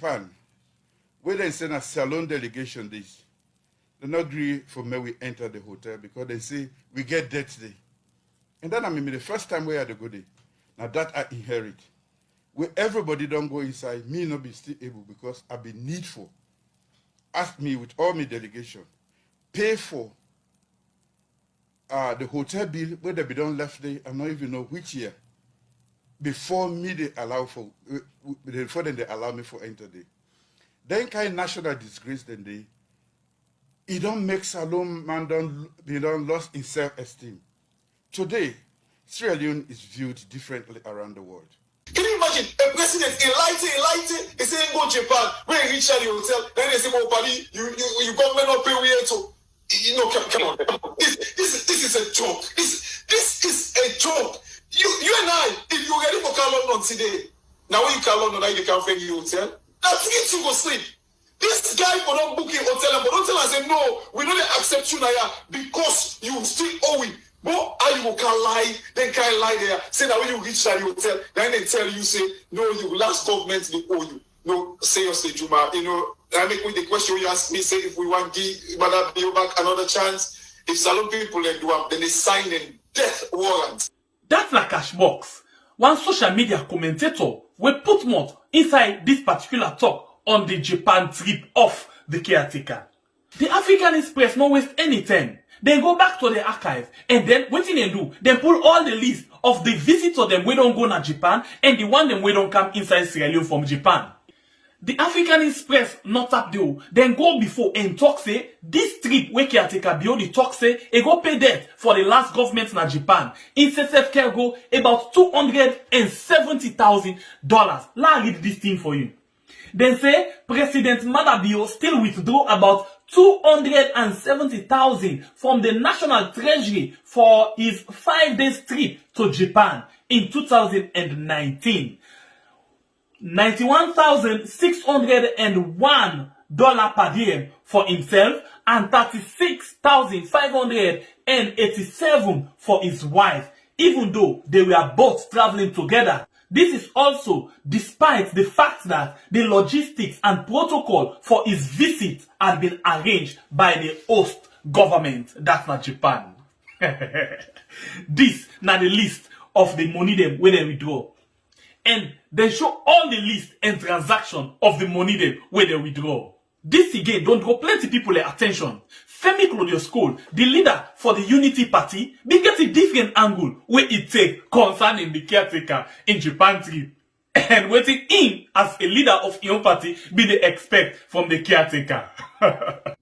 Japan, where they send a salon delegation, they not agree for me we enter the hotel because they say we get debt day. And then I mean the first time we had a good day. Now that I inherit. Where everybody don't go inside, me not be still able because I be needful. Ask me with all my delegation, pay for the hotel bill where they be done left day, I don't even know which year. Before me they allow for before then they allow me for enter day. Then kind national disgrace then they it don't make salon man don't lost in self-esteem. Today, Sierra Leone is viewed differently around the world. Can you imagine a president enlightened, he's saying go Japan, when he reach the hotel, then they say, well, buddy, you government not pay where to, you know, come on. This is a joke. This is a joke. You and I, if you're ready for London today, now when you call London, now you can't find your hotel. That's it, you go sleep. This guy for not booking hotel, but hotel I say, no, we don't accept you now because you still owe it. But you can lie, then can't lie there. Say that when you reach that hotel, then they tell you, say, no, you last government, they owe you. No, seriously, Juma, you know, I make with the question you ask me, say, if we want to give Madam back another chance, if salon people then do up, then they sign a death warrant. That's like cash box. One social media commentator will put more inside this particular talk on the Japan trip of the caretaker. The African Express not waste any time. They go back to the archive and then what they do? They pull all the list of the visitors them we don't go to Japan and the one them we don't come inside Sierra Leone from Japan. The African Express not up there. Then go before and talk say this trip where caretaker bio the talk say it go pay debt for the last government in Japan. In CSF care go about $270,000. La read this thing for you. Then say President Madabio still withdraw about $270,000 from the National Treasury for his 5-day trip to Japan in 2019. $91,601 per diem for himself and $36,587 for his wife, even though they were both traveling together. This is also despite the fact that the logistics and protocol for his visit had been arranged by the host government, that's not Japan. This now the list of the money them where they withdraw. And they show all the list and transaction of the money them where they withdraw. This again don't draw plenty people their attention. Femi Claudius-Cole, the leader for the Unity Party, they get a different angle where it take concerning the caretaker in Japan trip. And waiting in as a leader of your party be the expect from the caretaker. Okay, I want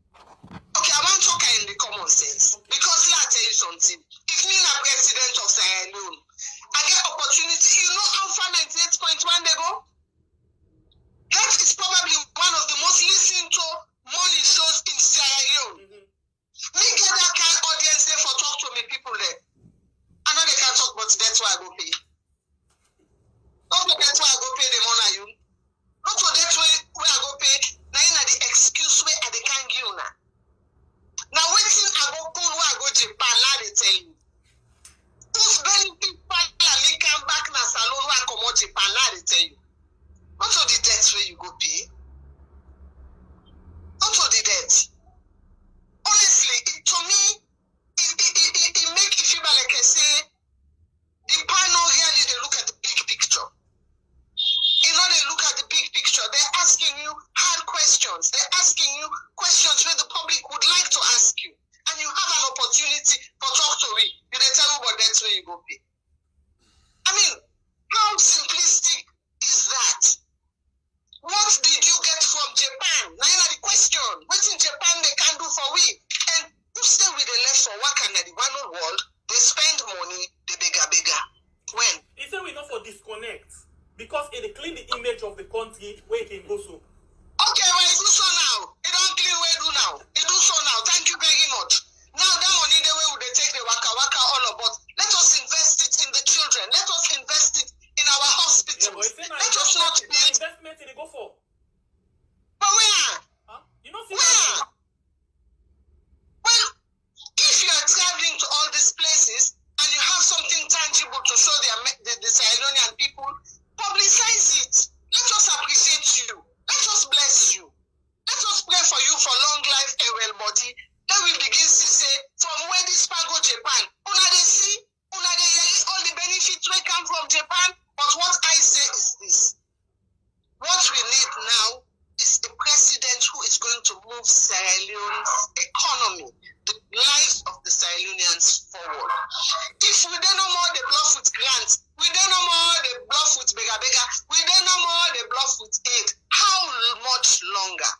to talk in the common sense. Because let me tell you something. If me a president of Sierra Leone, I get opportunity, you know how far 98.1 they go? That is probably one of the most listened to morning shows in Sierra Leone. Me get that kind of audience there for talk to me people there. I know they can't talk, but that's why I go pay. Okay, that's why I go pay the money you. Not for that way where I go pay. Now you know the excuse way I they can't give you now. Now waiting I go pull where I go Japan, now they tell you. Those benefit partner me come back na salon where I come out Japan, now they tell you. Not for the debt where you go pay. Not for the debt. Honestly, to me, it make it feel like I say, the panel really they look at the big picture. You know, they look at the big picture. They're asking you hard questions. They're asking you questions where the public would like to ask you. And you have an opportunity for talk to me. You they tell me what that's where you go pay. I mean, how simplistic is that? What did you get from Japan? Now you know the question. What in Japan they can do for we? And you stay with the left for work and the one world, they spend money, they bigger. When? He said we not for disconnect because it clean the image of the country where it can go so. Okay, well it do so now. It don't clean where it do now. It do so now. Thank you very much. Now that money the way would they take the waka all about. Let us invest it in the children. Let us invest it in our hospitals. Yeah, let us not build investment they go for. But where? Huh? You know, where? Well, if you are traveling to all these places and you have something tangible to show the Sierra Leonean people, publicize it. Let us appreciate you. Let us Sierra Leone's economy, the lives of the Sierra Leoneans forward. If we don't know more, they bluff with grants. We don't know more, they bluff with bega bega. We don't know more, they bluff with aid. How much longer?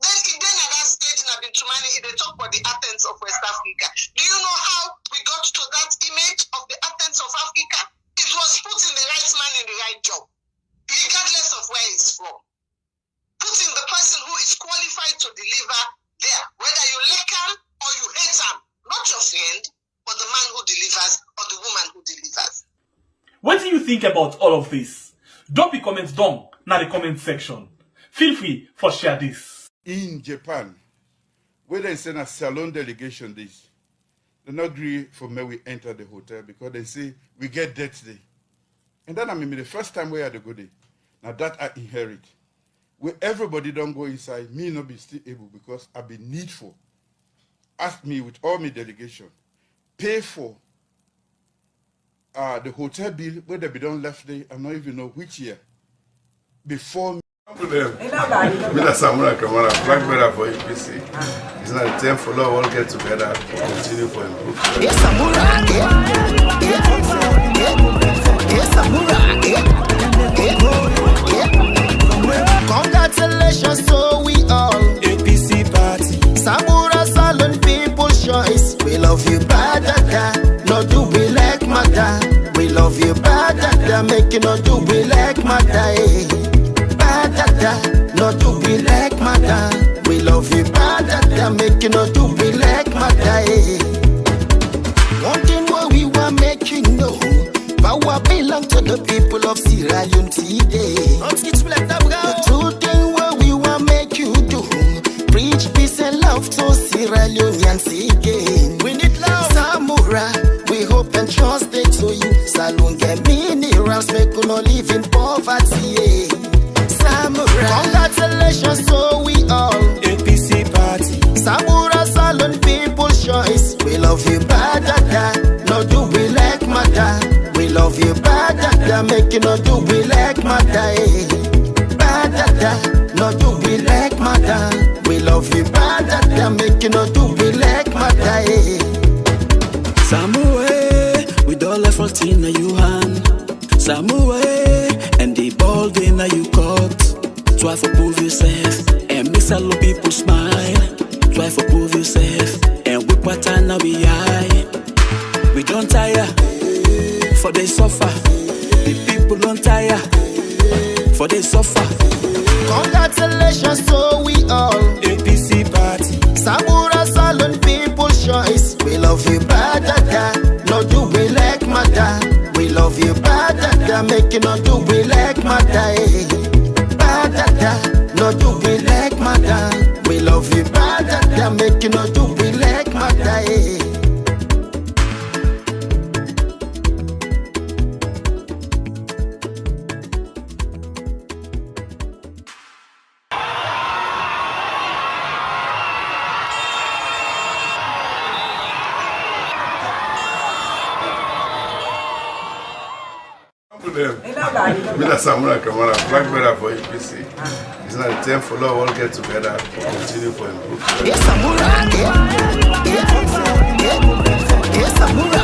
Then at that stage, I've been to money. They talk about the Athens of West Africa. Do you know how we got to that image of the Athens of Africa? It was put in the right man in the right job, regardless of where he's from. Putting the person who is qualified to deliver there, whether you like him or you hate him, not your friend, but the man who delivers or the woman who delivers. What do you think about all of this? Drop your comments down in the comment section. Feel free for share this. In Japan, where they send a salon delegation this, they not agree for me we enter the hotel because they say we get debt day. And then I mean the first time we had a good day. Now that I inherit. Where everybody don't go inside, me not be still able because I be needful. Ask me with all my delegation, pay for the hotel bill where they be done left day, I don't even know which year. Before me. With a Samura Kamara, flag bearer for EPC. It's not the time for all get together and continue for improvement. Yes, Samura, yes, Samura, congratulations to we all. APC party. Samura Salon people's choice. We love you, badada. No do we like mother. We love you, badada. Make you no do we like mother. Badada. No do we like mother. We love you, badada. Make you no do we like mother. One thing what we were making know. Power belong to the people of Sierra Leone today. The two things what we want make you do. Preach peace and love to Sierra Leoneans again. We need love. Samura, we hope and trust it to you. Salon get minerals, make you no live in poverty. Samura, congratulations to we all. APC party. Samura Salon people's choice. We love you, badada. No do we like mother. We love you, badada, make you no do we like mother, badada, no do we like mother. We love you, badada, make you no do we like mother, Samura, with all effort in your hand, Samura, and the ball in you caught. Try to prove yourself, and make a lot people smile. Try to prove yourself, and we pattern now be high. We don't tire. For they suffer, the people don't tire. For they suffer. Congratulations to we all. APC party. Samura Salon people's choice. We love you, badada. No do we like mother. We love you, badada. Make you no do we like mother. Badada. No do we like mother. We love you, badada. Make you no do we like mother. With a Samura Kamara, flag bearer for EPC. It's not the time for all get together and continue for improvement. Yes, Samura, yes, Samura,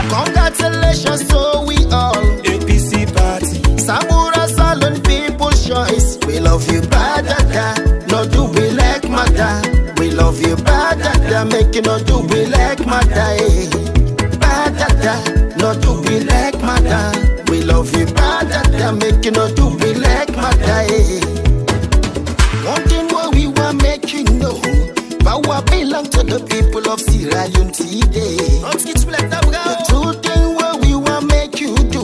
congratulations to we all. APC party. Samura Salon people's choice. We love you, badada. No do we like mother. We love you, badada. Make you no do we like mother. Badada. No do we like mother. We love you, badada. Make you no do we like mother. One thing what we were making know. Power belong to the people of Sierra Leone today. The two things what we were make you do.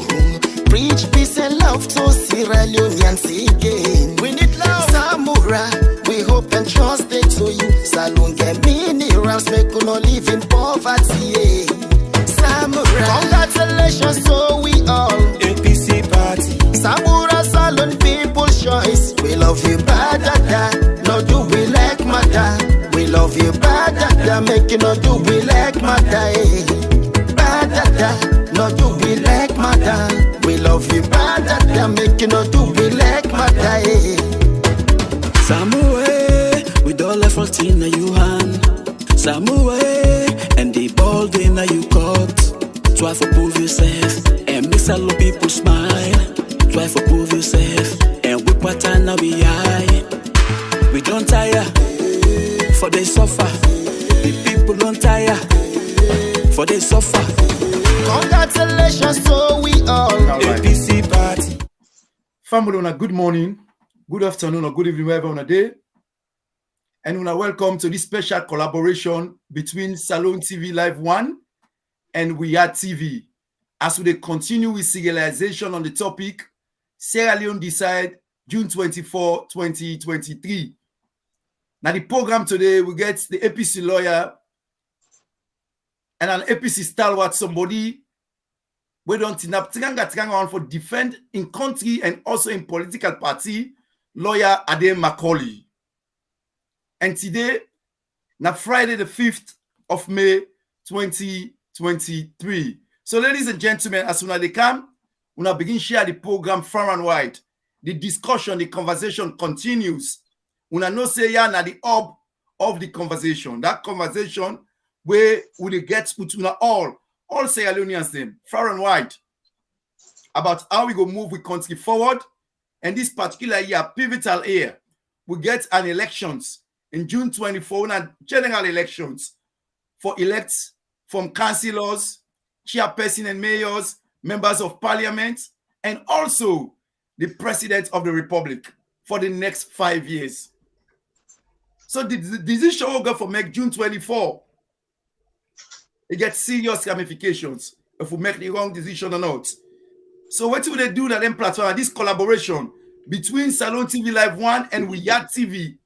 Preach peace and love to Sierra Leoneans again. We need love. Samura, we hope and trust it to you. Salon get minerals, make you no live in poverty. Samura, congratulations to we all. APC party. Samura Salon people's choice. We love you, badada. No do we like mother. We love you, badada. Make you no do we like mother. Badada. No do we like mother. We love you, badada. Make you no do we like mother. Samura, with all efforts in your hand. Samura, and the ball game that you caught. Try to prove yourself and make a lot of people smile. Try to prove yourself and whip what time now we high. We don't tire, for they suffer. The people don't tire, for they suffer. Congratulations to we all. APC party. Family, una good morning, good afternoon, or good evening, wherever on a day. And una welcome to this special collaboration between Salon TV Live 1 and We Are TV. As we continue with serialization on the topic, Sierra Leone decide June 24, 2023. Now the program today, we get the APC lawyer and an APC stalwart, somebody we don't tinga on for defend in country and also in political party, lawyer Ade Macaulay. And today, now Friday the 5th of May 2023. So ladies and gentlemen, as soon as they come, we now begin share the program far and wide. The discussion, the conversation continues. We now say yeah, now the hub of the conversation. That conversation where we get between all Sierra Leoneans them, far and wide, about how we go move with country forward. And this particular year, pivotal year, we get an elections in June 24, and general elections for elects from councillors, chairperson and mayors, members of parliament, and also the president of the republic for the next 5 years. So the decision will go for make June 24. It gets serious ramifications if we make the wrong decision or not. So what will they do that then platform, this collaboration between Salon TV Live 1 and We Are TV?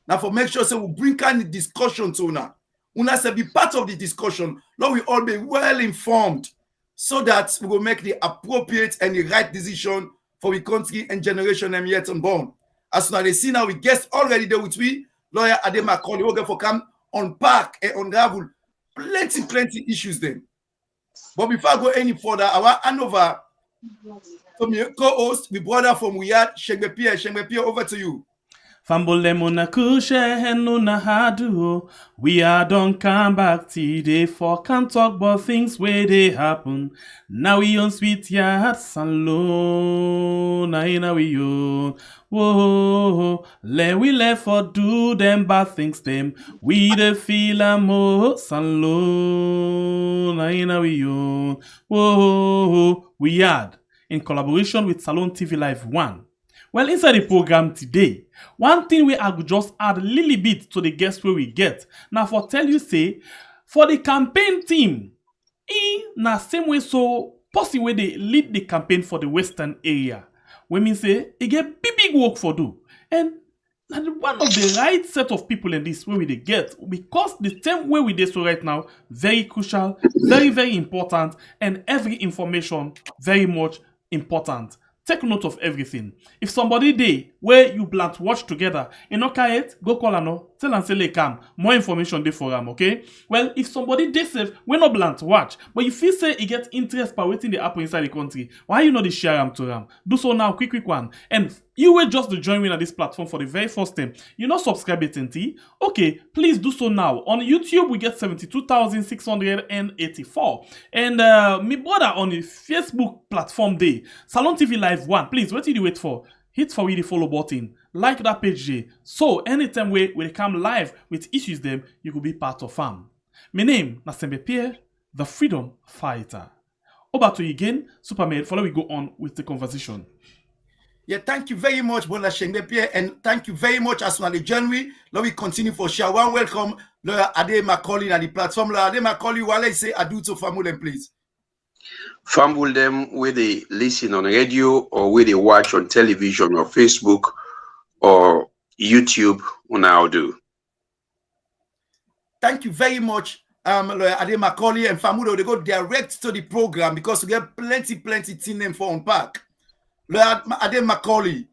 Now for make sure so we bring kind of discussion to Una. Una say be part of the discussion. Now we all be well informed so that we will make the appropriate and the right decision for the country and generation them yet unborn. As soon as they see now we guest already there with we, lawyer Ade Macaulay, will go for come unpack and unravel plenty issues then. But before I go any further, I want to hand over from your co-host, my brother from Wiyad, Shengbe Pierre, over to you. Fambole muna kushe henu na hadu. We are don't come back today for can't talk about things where they happen. Now we on sweet yard salon. Now we on. Whoa, we left for do them bad things them. We the feel a mo salon. Now we on. Whoa, we had in collaboration with Salon TV Live 1. Well, inside the program today, one thing we will just add a little bit to the guests where we get. Now, for tell you say, for the campaign team, na same way so possible way they lead the campaign for the western area. We mean say, it get big work for do. And one of the right set of people in this way we they get, because the same way we do so right now, very crucial, very important, and every information very much important. Take note of everything. If somebody day where you plant watch together, you know it, go call and tell and say they come. More information there for them, okay? Well, if somebody day safe, we no plant watch, but if you say you get interest by waiting the happen inside the country, why you know the share them to them? Do so now, quick one. And you will just to join me on this platform for the very first time. You not subscribe it, okay? Please do so now. On YouTube, we get 72,684. And me brother on the Facebook platform day, Salon TV Live 1. Please, what did you wait for? Hit for the follow button. Like that page there. So anytime we come live with issues them, you could be part of fam. My name is Sembe Pierre, the freedom fighter. Over to you again, Superman. Follow we go on with the conversation. Yeah, thank you very much, Brother Shengbe Pierre, and thank you very much as well as January. Now we continue for share. One welcome, Lawyer Ade Macaulay on the platform. Lawyer Ade Macaulay, while I say ado to Famulem, please. Fumble them where they listen on radio or where they watch on television or Facebook or YouTube on our do. Thank you very much, Lawyer Ade Macaulay and Famudo. They go direct to the program because we get plenty team name for unpack. Lawyer Ade Macaulay,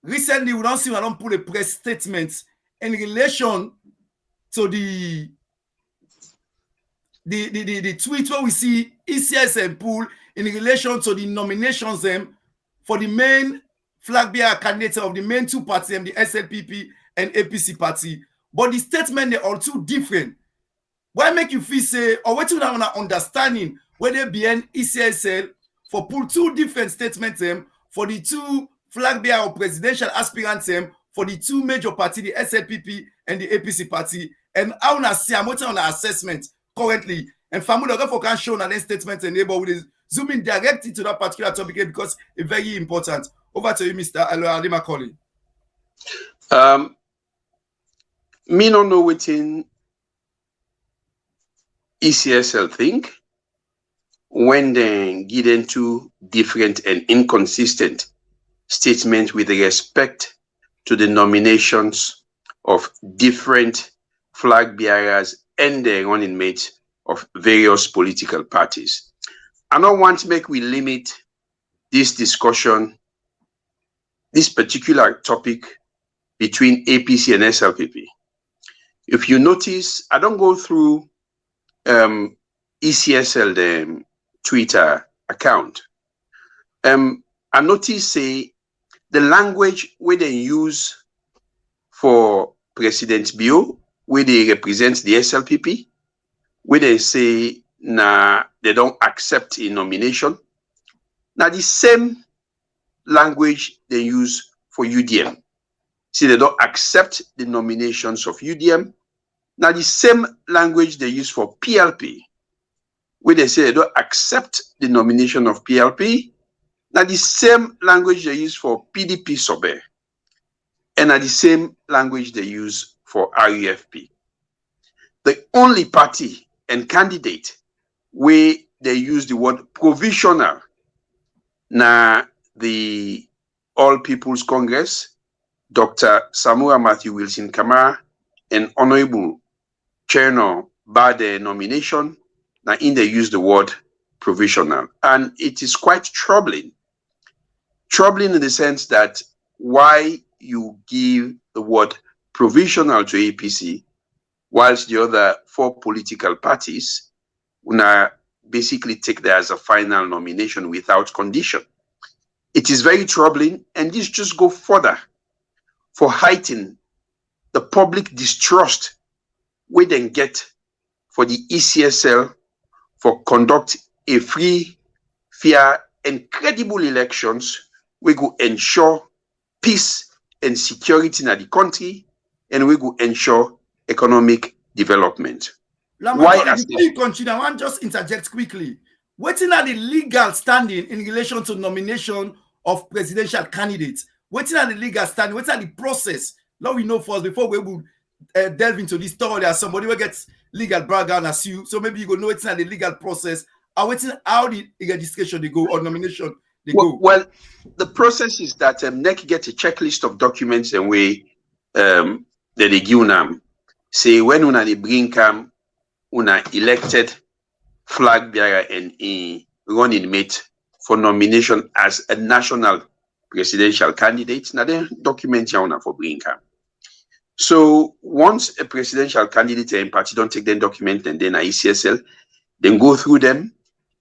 recently we don't see we don't put a press statement in relation to the tweet where we see ECSM pool in relation to the nominations them for the main flag bearer candidates of the main two parties, the SLPP and APC party, but the statement they are too different. Why make you feel say, or what you now understanding whether behind ECSL for pull two different statements for the two flag bearer or presidential aspirants for the two major parties, the SLPP and the APC party, and how na see I'm on assessment currently. And Famula for can show that statement and neighborhood is zooming directly to that particular topic because it's very important. Over to you, Mr. Ali Macaulay. Me not know within ECSL think when they get into different and inconsistent statements with respect to the nominations of different flag bearers and their running mates of various political parties. I don't want to make we limit this discussion, this particular topic between APC and SLPP. If you notice, I don't go through ECSL the Twitter account. I notice say the language where they use for President Bio, where they represent the SLPP, where they say they don't accept a nomination. Now the same language they use for UDM. See, they don't accept the nominations of UDM. Now the same language they use for PLP, where they say they don't accept the nomination of PLP. Now the same language they use for PDP Sobe. And now the same language they use for RUFP. The only party and candidate where they use the word provisional, now the All People's Congress, Dr. Samura Matthew Wilson Kamara, and Honorable Cherno Bade nomination, now in they use the word provisional. And it is quite troubling. Troubling in the sense that why you give the word provisional to APC, whilst the other four political parties now basically take that as a final nomination without condition. It is very troubling, and this just go further for heightening the public distrust we then get for the ECSL for conduct a free, fair, and credible elections. We go ensure peace and security in the country, and we go ensure economic development. Why? Before you continue, I want to just interject quickly. What is the legal standing in relation to nomination of presidential candidates? What is the legal standing? What is the process? Now we know first before we will delve into this story. There's somebody who gets legal background as you, so maybe you go know it's not the legal process. How the registration they go or nomination they go. Well, the process is that NEC get a checklist of documents and we that they give them. Say when una they bring una elected flag bearer and a running mate for nomination as a national presidential candidate. Now then document una for bring So once a presidential candidate and party don't take them document and then a ECSL, then go through them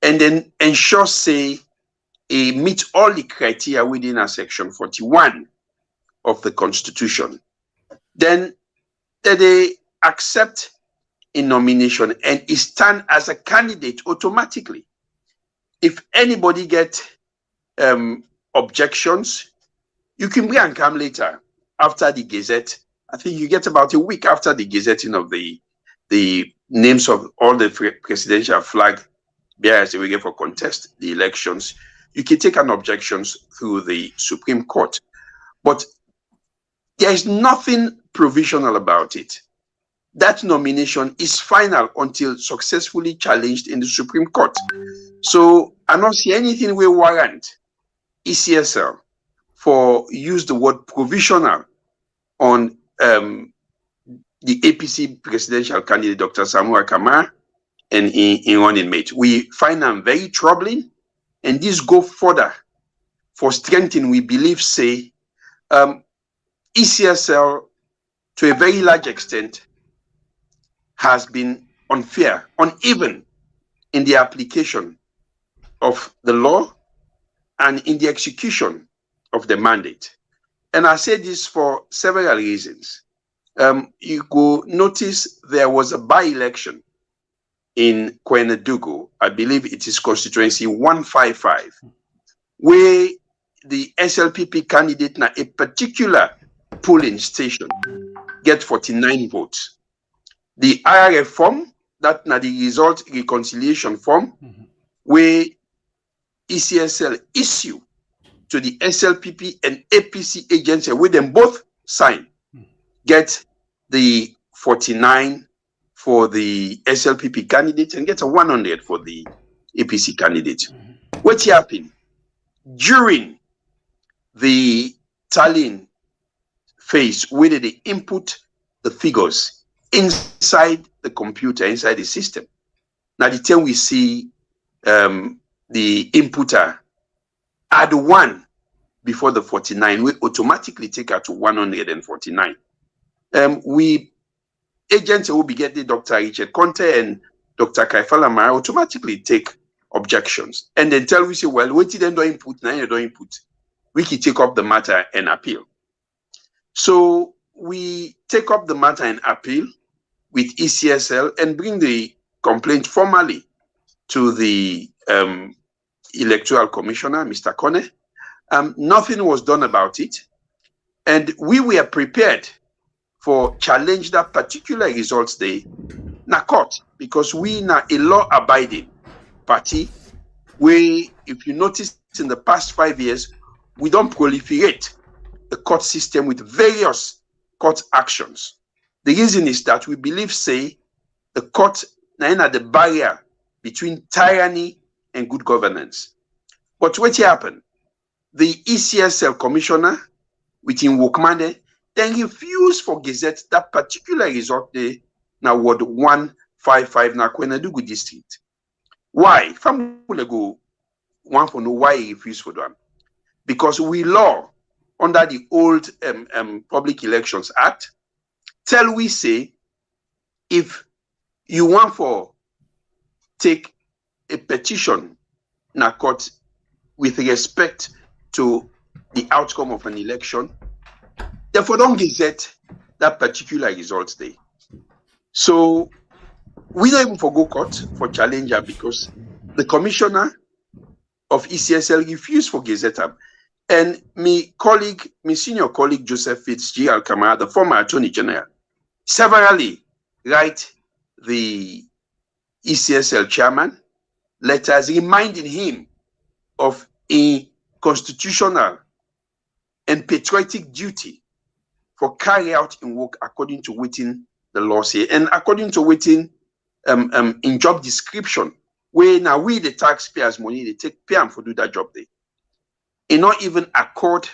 and then ensure say meet all the criteria within a section 41 of the Constitution. Then they accept a nomination and stand as a candidate automatically. If anybody get objections, you can bring and come later after the Gazette. I think you get about a week after the gazetting of the names of all the presidential flag bearers that we get for contest the elections. You can take an objections through the Supreme Court. But there is nothing provisional about it. That nomination is final until successfully challenged in the Supreme Court. So I don't see anything we warrant ECSL for use the word provisional on the APC presidential candidate, Dr. Samura Kamara, and in running mate. We find them very troubling, and this go further for strengthening, we believe, say, ECSL, to a very large extent, has been unfair, uneven in the application of the law and in the execution of the mandate. And I say this for several reasons. You could notice there was a by-election in Kwenedugu, I believe it is constituency 155, where the SLPP candidate na a particular polling station get 49 votes. The IRF form, that na the result reconciliation form, where ECSL issue to the SLPP and APC agency, where them both sign, get the 49 for the SLPP candidate and get a 100 for the APC candidate. What happened? During the tallying phase, where they input the figures inside the computer, inside the system. Now the time we see the inputter add 1 before the 49, we automatically take her to 149. We agents will be getting Dr. Richard Conte and Dr. Kaifala Mara automatically take objections and then tell we say, well, what did they don't input, now you don't input. We can take up the matter and appeal. So we take up the matter and appeal with ECSL and bring the complaint formally to the Electoral Commissioner, Mr. Kone. Nothing was done about it. And we were prepared for challenge that particular results day na court, because we na a law-abiding party where, if you notice in the past 5 years, we don't proliferate the court system with various court actions. The reason is that we believe, say, the court na the barrier between tyranny and good governance. But what happened? The ECSL commissioner, within Wokmane, then refused for Gazette that particular result day now Ward 155 na Kwenedugu district. Why? From go one for know why he refused for them. Because we law under the old Public Elections Act tell we say if you want for take a petition na court with respect to the outcome of an election, therefore don't gazette that particular result day. So we don't even forgo court for challenger because the commissioner of ECSL refused for gazette. And my senior colleague Joseph Fitzgerald Kamara, the former Attorney General, severally write the ECSL chairman letters reminding him of a constitutional and patriotic duty for carry out in work according to within the law say and according to within in job description where now we the taxpayers money they take pay for do that job they and not even accord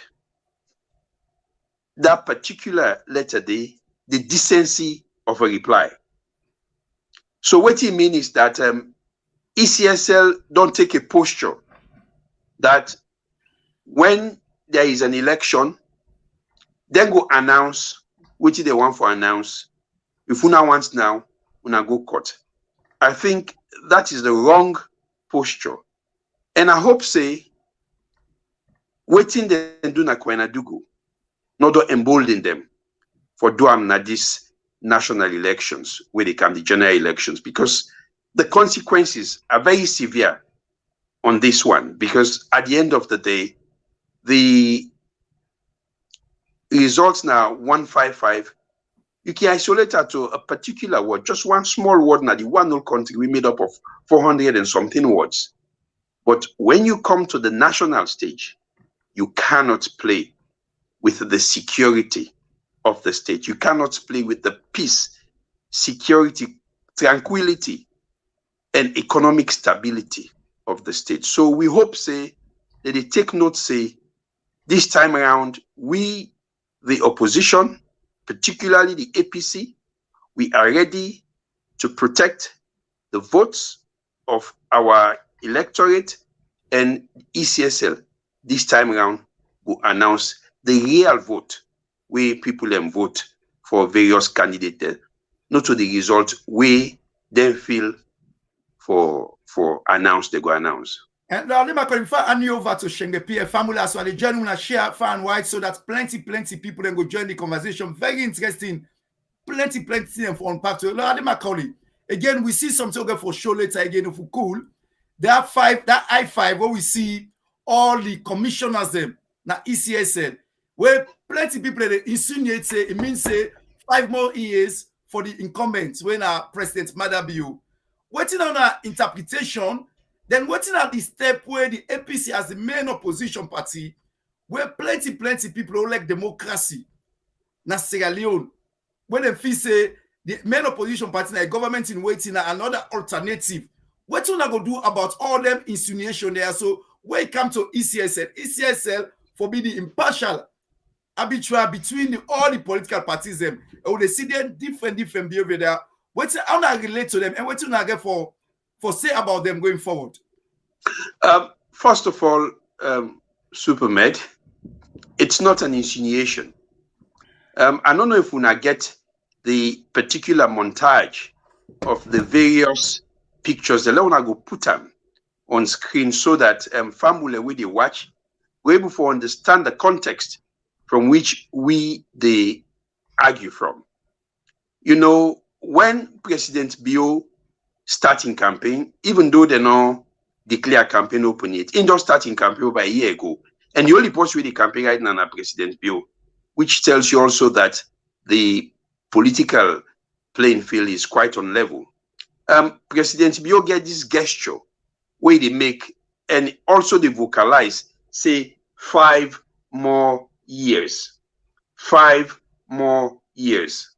that particular letter day the decency of a reply. So what he means is that ECSL don't take a posture that when there is an election, then go announce which they want for announce. If una wants now, una go court. I think that is the wrong posture. And I hope say, waiting them do na Kwenedugu, not to embolden them for doing na these national elections, where they can the general elections, because the consequences are very severe on this one. Because at the end of the day, the results now 155, you can isolate that to a particular word, just one small word now, the one whole country we made up of 400 and something words. But when you come to the national stage, you cannot play with the security of the state. You cannot play with the peace, security, tranquility, and economic stability of the state. So we hope, say, that they take note, say, this time around, we, the opposition, particularly the APC, we are ready to protect the votes of our electorate, and ECSL this time around will announce the real vote where people then vote for various candidates, not to the result where they feel for announce, they go announce. And now let me hand you over to Shenge PF family as well. The journey will share far and wide so that plenty people then go join the conversation. Very interesting. Plenty and for unpack to Macaulay. Again, we see something okay for show later again if we cool. There are that I5 where we see all the commissioners them now ECSL where plenty people they insinuate say it means say 5 more years for the incumbents when our President Madabio. Waiting on our interpretation, then waiting at the step where the APC as the main opposition party, where plenty people who like democracy, na Sierra Leone, when they feel say the main opposition party, like government in waiting, another alternative. What you going to do about all them insinuation there? So when it comes to ECSL for being the impartial arbitral between all the political parties, them, and they see them different behavior there. What how I relate to them and what you get for say about them going forward? First of all, Supermed, it's not an insinuation. I don't know if we get the particular montage of the various pictures. The level I go put them on screen so that family when they watch, we're able to understand the context from which they argue from. You know, when President Bio starting campaign, even though they don't declare campaign open yet, in just starting campaign over a year ago, and the only post with the campaign right now President Bio, which tells you also that the political playing field is quite on level. President Bio get this gesture where they make, and also they vocalize, say 5 more years. 5 more years.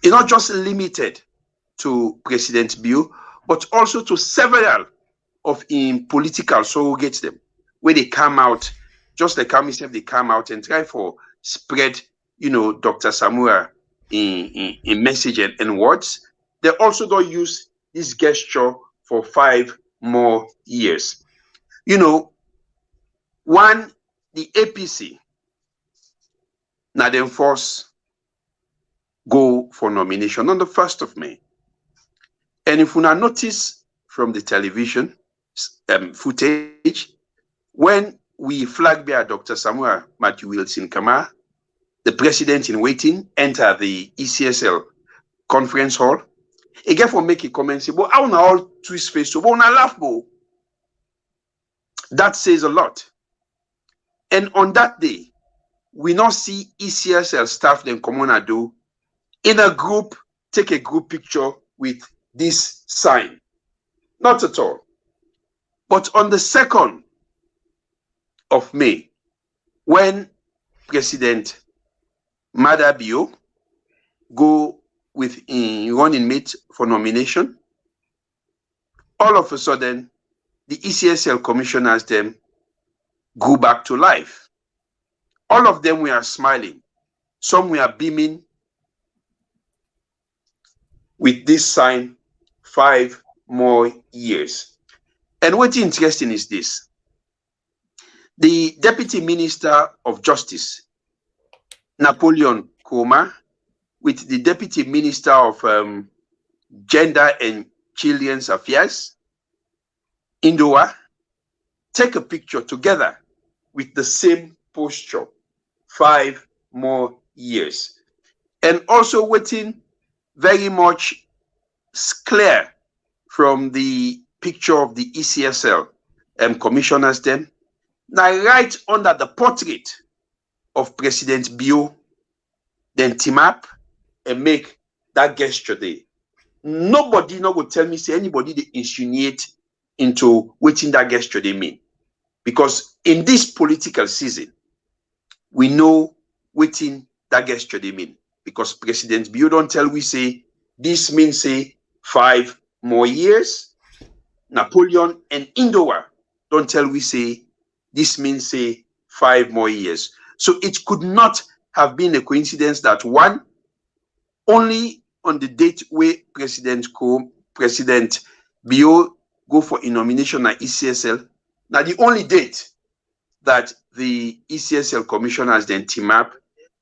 It's not just limited to President Bio, but also to several of in political surrogates them, where they come out, just like how himself they come out and try for spread, you know, Dr. Samura in message and words. They also don't use this gesture for 5 more years. You know, one, the APC, now they enforce go for nomination on the 1st of May. And if we now notice from the television footage, when we flag bear Dr. Samura Matthew Wilson Kamara, the president in waiting, enter the ECSL conference hall, again for make a comment, say, but I want all twist face, so I laugh, bo. That says a lot. And on that day, we not see ECSL staff then come on and do in a group, take a group picture with this sign. Not at all. But on the 2nd of May, when President Madabio go with a running mate for nomination, all of a sudden, the ECSL commissioners them go back to life. All of them were smiling. Some were beaming with this sign, 5 more years. And what's interesting is this. The Deputy Minister of Justice, Napoleon Koma, with the Deputy Minister of Gender and Children's Affairs, Indoa, take a picture together with the same posture, 5 more years. And also waiting very much clear from the picture of the ECSL commissioners then. Now right under the portrait of President Bio, then team up and make that gesture there. Nobody no go tell me, say anybody they insinuate into waiting that gesture they mean. Because in this political season, we know waiting that gesture they mean. Because President Bio don't tell we say this means say 5 more years. Napoleon and Indoa don't tell we say this means say 5 more years. So it could not have been a coincidence that one, only on the date where President Bio go for a nomination at ECSL, now the only date that the ECSL commissioners then team up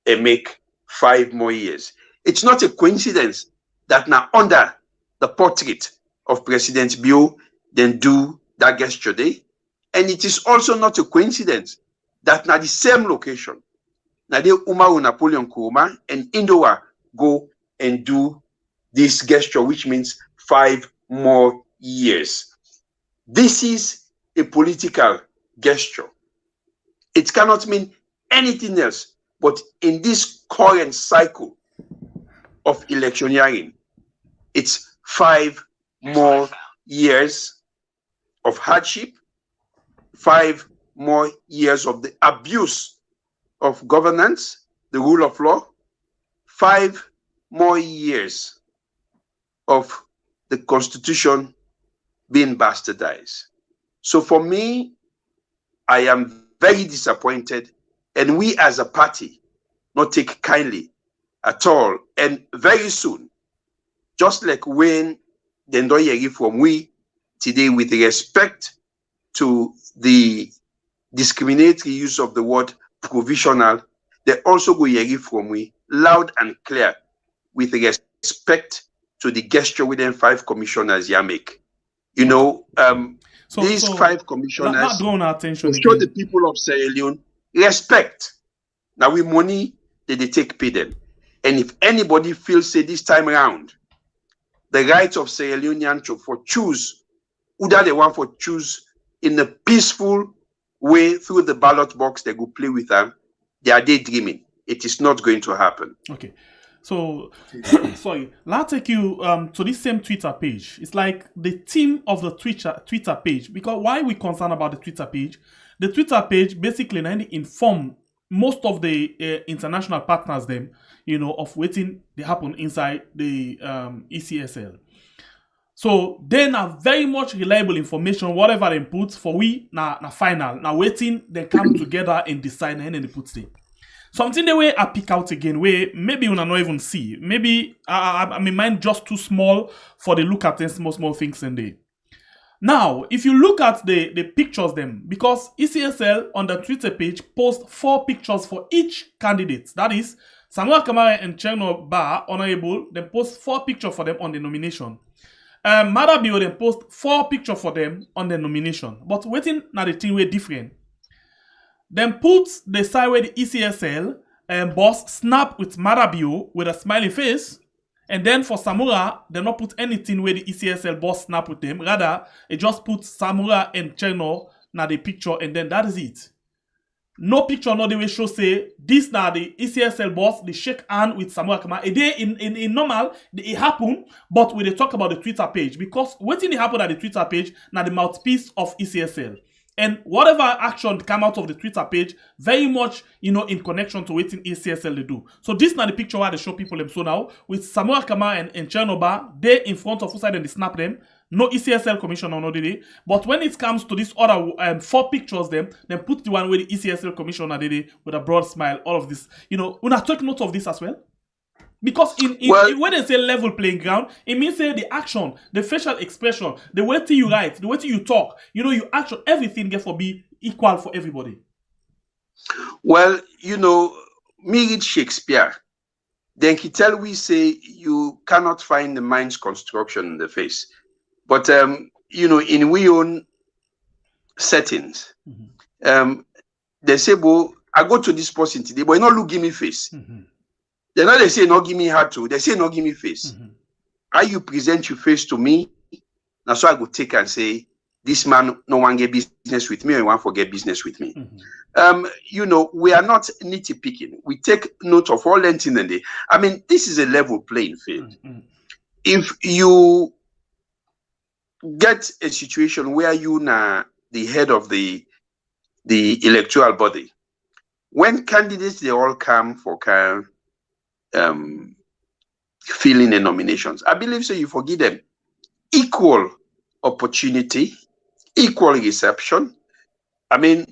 and make 5 more years. It's not a coincidence that now under the portrait of President Bio then do that gesture day. And it is also not a coincidence that now the same location, now the Umaru Napoleon Nkrumah and Indowa go and do this gesture, which means 5 more years. This is a political gesture. It cannot mean anything else, but in this current cycle of electioneering, it's 5 more years of hardship, 5 more years of the abuse of governance, the rule of law, 5 more years of the Constitution being bastardized. So for me, I am very disappointed, and we as a party not take kindly at all. And very soon, just like when the Ndoyeri from we today, with respect to the discriminatory use of the word provisional, they also go yeri from we loud and clear with respect to the gesture within 5 commissioners you make. You know, these 5 commissioners show the people of Sierra Leone respect. Now with money they take pay them. And if anybody feels say this time around, the rights of Sierra Leonean for choose who that they want for choose in a peaceful way through the ballot box, they go play with them, they are daydreaming. It is not going to happen. Okay. So, sorry, let's take you to this same Twitter page. It's like the theme of the Twitter page. Because why we concerned about the Twitter page? The Twitter page basically inform most of the international partners them, you know, of waiting they happen inside the ECSL. So then are very much reliable information, whatever they put for we na final. Now waiting they come together and decide and they put it. Something the way I pick out again, where maybe you not even see. Maybe I mean mind just too small for the look at them small things in there. Now, if you look at the pictures them, because ECSL on the Twitter page post 4 pictures for each candidate. That is, Samura Kamara and Cherno Ba, honorable, they post 4 pictures for them on the nomination. Madabio then post 4 pictures for them on the nomination. But waiting now the thing way different. Then put the side where the ECSL boss snap with Marabio with a smiling face. And then for Samura, they not put anything where the ECSL boss snap with them. Rather, they just put Samura and Cherno na the picture and then that is it. No picture, no the way show say, this na the ECSL boss, they shake hand with Samura Kamara. A day in normal, it happen, but we they talk about the Twitter page. Because what thing happen at the Twitter page, na the mouthpiece of ECSL. And whatever action come out of the Twitter page, very much, you know, in connection to what ECSL they do. So this is not the picture where they show people them so now, with Samura Kamara and Chernoba, they in front of side and they snap them. No ECSL commissioner, no day. But when it comes to this other 4 pictures them, then put the one with the ECSL commissioner did with a broad smile, all of this. You know, when I take note of this as well. Because when they say level playing ground, it means say the action, the facial expression, the way you write, the way you talk, you know, you action, everything get for be equal for everybody. Well, you know, me read Shakespeare. Then he tell we say you cannot find the mind's construction in the face. But you know, in we own settings, they say, "Bo, I go to this person today, but you not look give me face." They not they say no give me heart to. They say no give me face. How you present your face to me, that's why I go take and say this man no one get business with me or one forget business with me. You know, we are not nitty picking. We take note of all length in the day. I mean, this is a level playing field. If you get a situation where you na the head of the electoral body, when candidates they all come for filling the nominations, I believe so you forgive them equal opportunity, equal reception. I mean,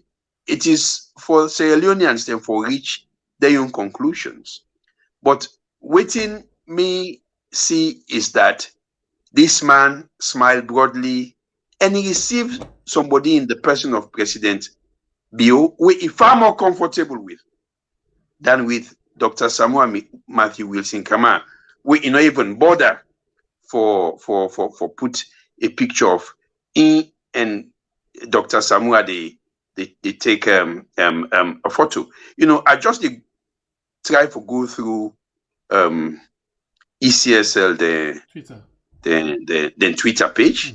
it is for Sierra Leoneans then for reach their own conclusions. But waiting me see is that this man smiled broadly and he received somebody in the person of President Bio who he far more comfortable with than with Dr. Samura Matthew Wilson Kamara. We not even bother for put a picture of him and Dr. Samura, they take a photo. You know, I just try to go through ECSL, the Twitter page,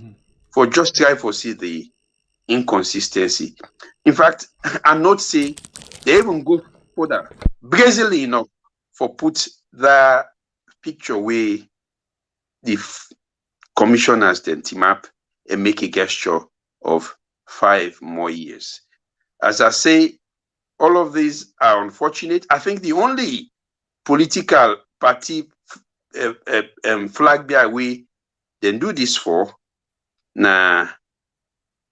for just try to see the inconsistency. In fact, I'm not saying they even go further, brazenly enough, for put the picture where the commissioners then team up and make a gesture of 5 more years. As I say, all of these are unfortunate. I think the only political party flag bearer we then do this for. Now,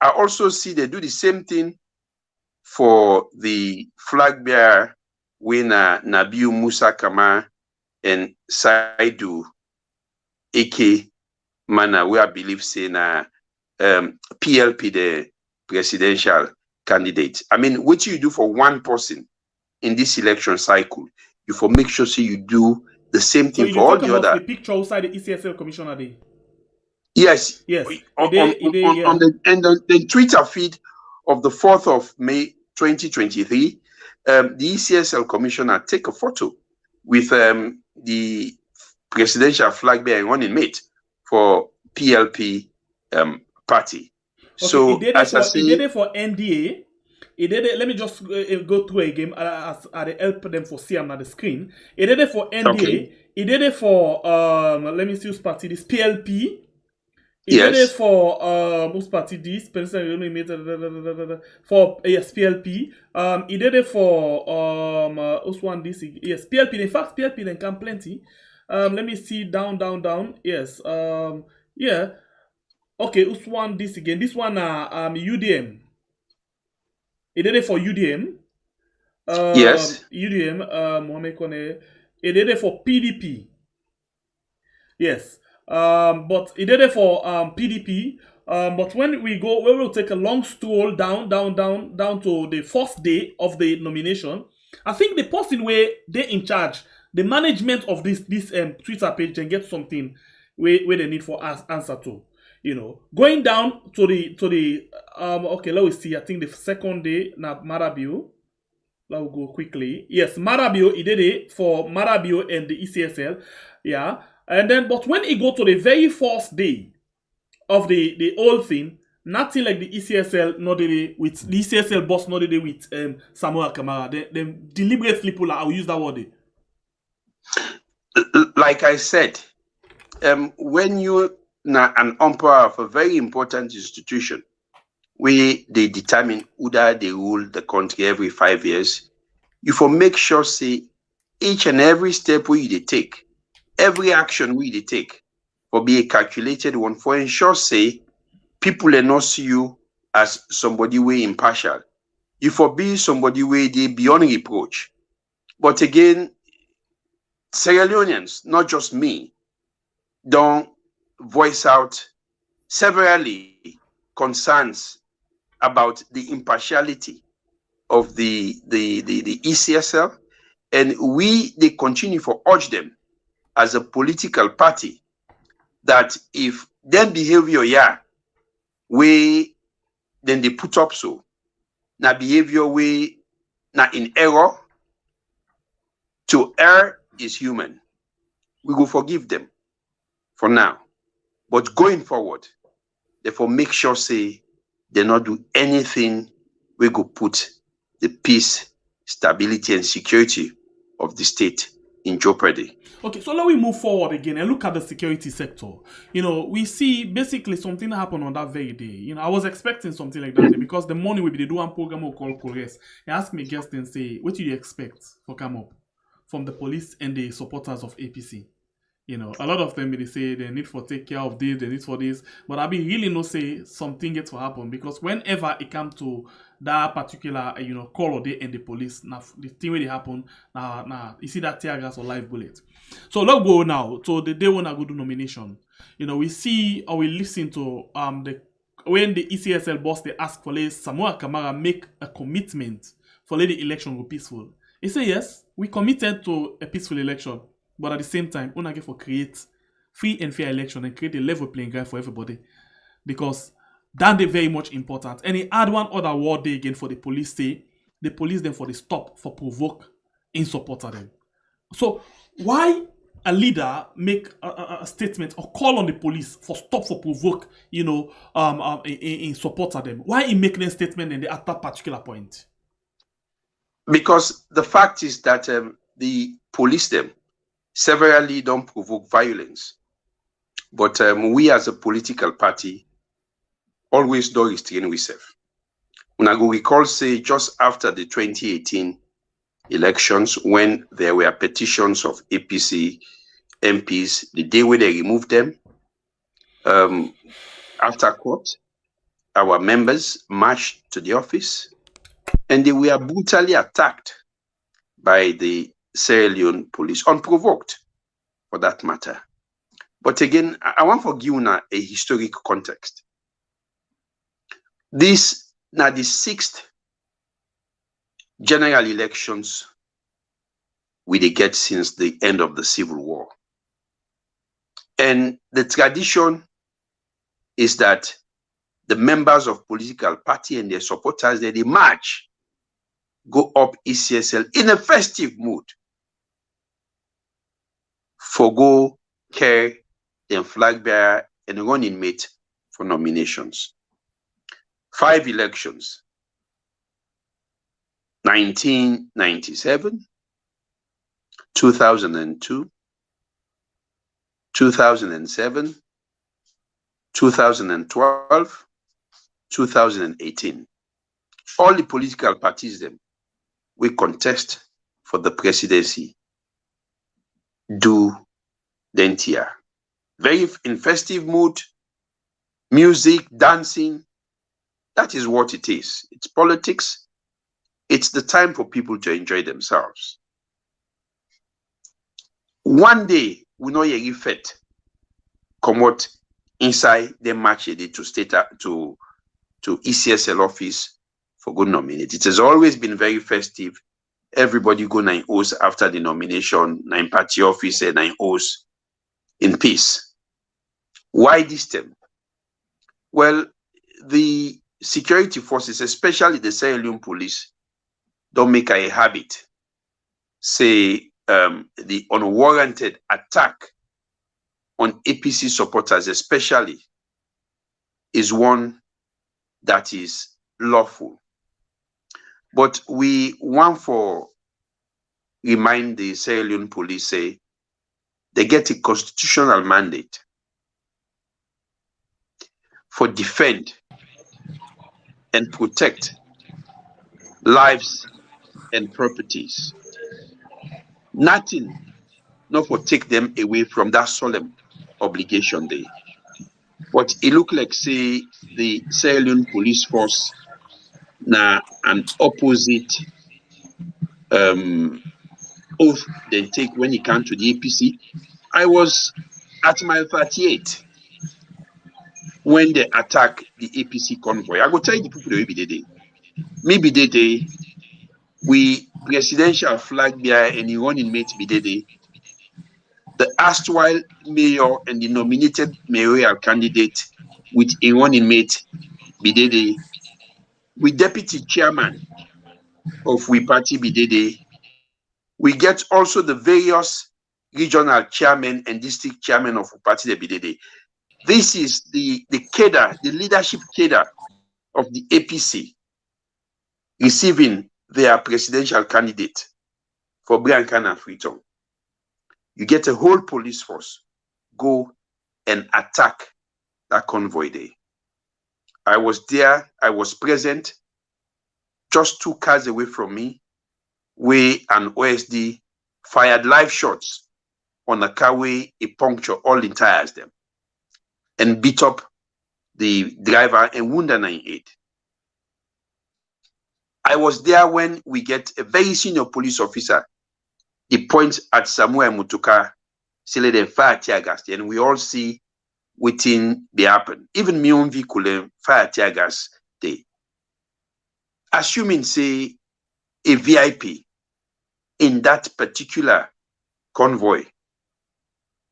I also see they do the same thing for the flag bearer when Nabiu Musa Kamara and Saidu Eke Mana, where I believe say na PLP the presidential candidate. I mean, what you do for one person in this election cycle, you for make sure so you do the same thing for all the other. The picture outside the ECSL commissioner day. Yes. Yes. On the Twitter feed of the 4th of May 2023, the ECSL commissioner take a photo with the presidential flag bearing running mate for PLP party. Okay, so he did it for NDA. He did it. Let me just go through again. I help them for see on the screen. He did it for NDA. Okay. He did it for let me see whose party this PLP. He did it for whose party this for yes PLP. He did it for who's one this yes PLP. In fact, PLP then come plenty. Let me see down. Yes. Yeah. Okay, who's one this again? This one UDM. He did it for UDM. Yes. UDM, Mohamed Kone. He did it for PDP. Yes. But he did it for PDP. But when we will take a long stroll down to the first day of the nomination. I think the person where they're in charge, the management of this Twitter page, can get something where they need for answer to. You know, going down to the okay, let us see. I think the second day now Marabio. Let me go quickly. Yes, Marabio, he did it for Marabio and the ECSL. Yeah. And then but when he go to the very first day of the whole thing, nothing like the ECSL not did it with the ECSL boss not did it with Samura Kamara. They deliberately pull out. I will use that word. Like I said, when you an umpire of a very important institution where they determine whether they rule the country every 5 years, you for make sure say each and every step where they take, every action where they take, for be a calculated one for ensure say people will not see you as somebody way impartial. You for be somebody way they beyond reproach. But again, Sierra Leoneans, not just me, don't voice out severally concerns about the impartiality of the ECSL, and they continue to urge them as a political party that if their behavior way then they put up so na behavior way na in error, to err is human. We will forgive them for now. But going forward, therefore make sure say they not do anything we go put the peace, stability, and security of the state in jeopardy. Okay, so let me move forward again and look at the security sector. You know, we see basically something happen on that very day. You know, I was expecting something like that because the morning we be do one program we call Progress. They ask me guests and say, what do you expect for come up from the police and the supporters of APC? You know, a lot of them they say they need for take care of this, they need for this, but I be really no say something gets to happen because whenever it comes to that particular call or day and the police, now the thing where they happen, now you see that tear gas or live bullet. So let's go now. So the day when I go do nomination, you know, we see or we listen to when the ECSL boss they ask for Samura Kamara make a commitment for the election go peaceful. He say yes, we committed to a peaceful election. But at the same time, we for create free and fair election and create a level playing ground for everybody. Because That they very much important. And he add one other word there again for the police say, the police them for the stop for provoke in support of them. So why a leader make a statement or call on the police for stop for provoke, in support of them? Why he make a statement at that particular point? Because the fact is that the police them severally don't provoke violence. But we as a political party always do restrain ourselves. When I go recall, say, just after the 2018 elections, when there were petitions of APC MPs, the day when they removed them, after court, our members marched to the office and they were brutally attacked by the Sierra Leone police, unprovoked for that matter. But again, I want to give you a historic context. This now the 6th general elections we get since the end of the Civil War. And the tradition is that the members of political party and their supporters, they march, go up ECSL in a festive mood for go carry the flag bearer and running mate for nominations. 5 elections, 1997, 2002, 2007, 2012, 2018. All the political parties them we contest for the presidency do the NTR. Very in festive mood, music, dancing. That is what it is. It's politics. It's the time for people to enjoy themselves. One day, we know you fit come out inside the match to state to ECSL office for good nominate. It has always been very festive. Everybody go 9 hours after the nomination, 9 party office and 9 hours in peace. Why this time? Well, the security forces, especially the Sierra Leone police, don't make a habit. Say the unwarranted attack on APC supporters, especially, is one that is lawful. But we want to remind the Sierra Leone police, say, they get a constitutional mandate for defend and protect lives and properties. Nothing not for take them away from that solemn obligation day. But it look like, say, the Sierra Leone police force now an opposite oath they take when it comes to the APC. I was at mile 38 when they attack the APC convoy. I go tell you the people that will be there. Maybe the day we presidential flag bearer and the running mate be there. The erstwhile mayor and the nominated mayoral candidate with a running mate be there. We deputy chairman of we party be there. We get also the various regional chairman and district chairman of we party be there. This is the cadre, the leadership cadre of the APC receiving their presidential candidate for Brancan and Freetown. You get a whole police force go and attack that convoy day. I was there, I was present, just 2 cars away from me, where an OSD fired live shots on a car where it punctured all the tires them and beat up the driver and wounded 98. I was there when we get a very senior police officer. He points at Samura Mutuka, say them fire tear gas, and we all see within the happen. Even my own vehicle fire tear gas day. Assuming say a VIP in that particular convoy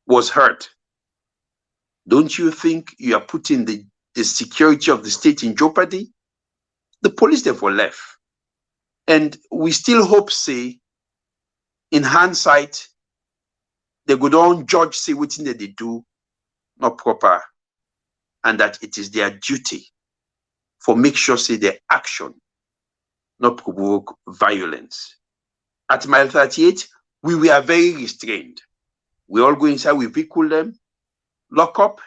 was hurt, don't you think you are putting the the security of the state in jeopardy, the police therefore left. And we still hope, say, in hindsight, they go down judge, say, what thing that they do not proper, and that it is their duty for make sure, say, their action not provoke violence. At mile 38, we were very restrained. We all go inside, we vehicle them, lock up,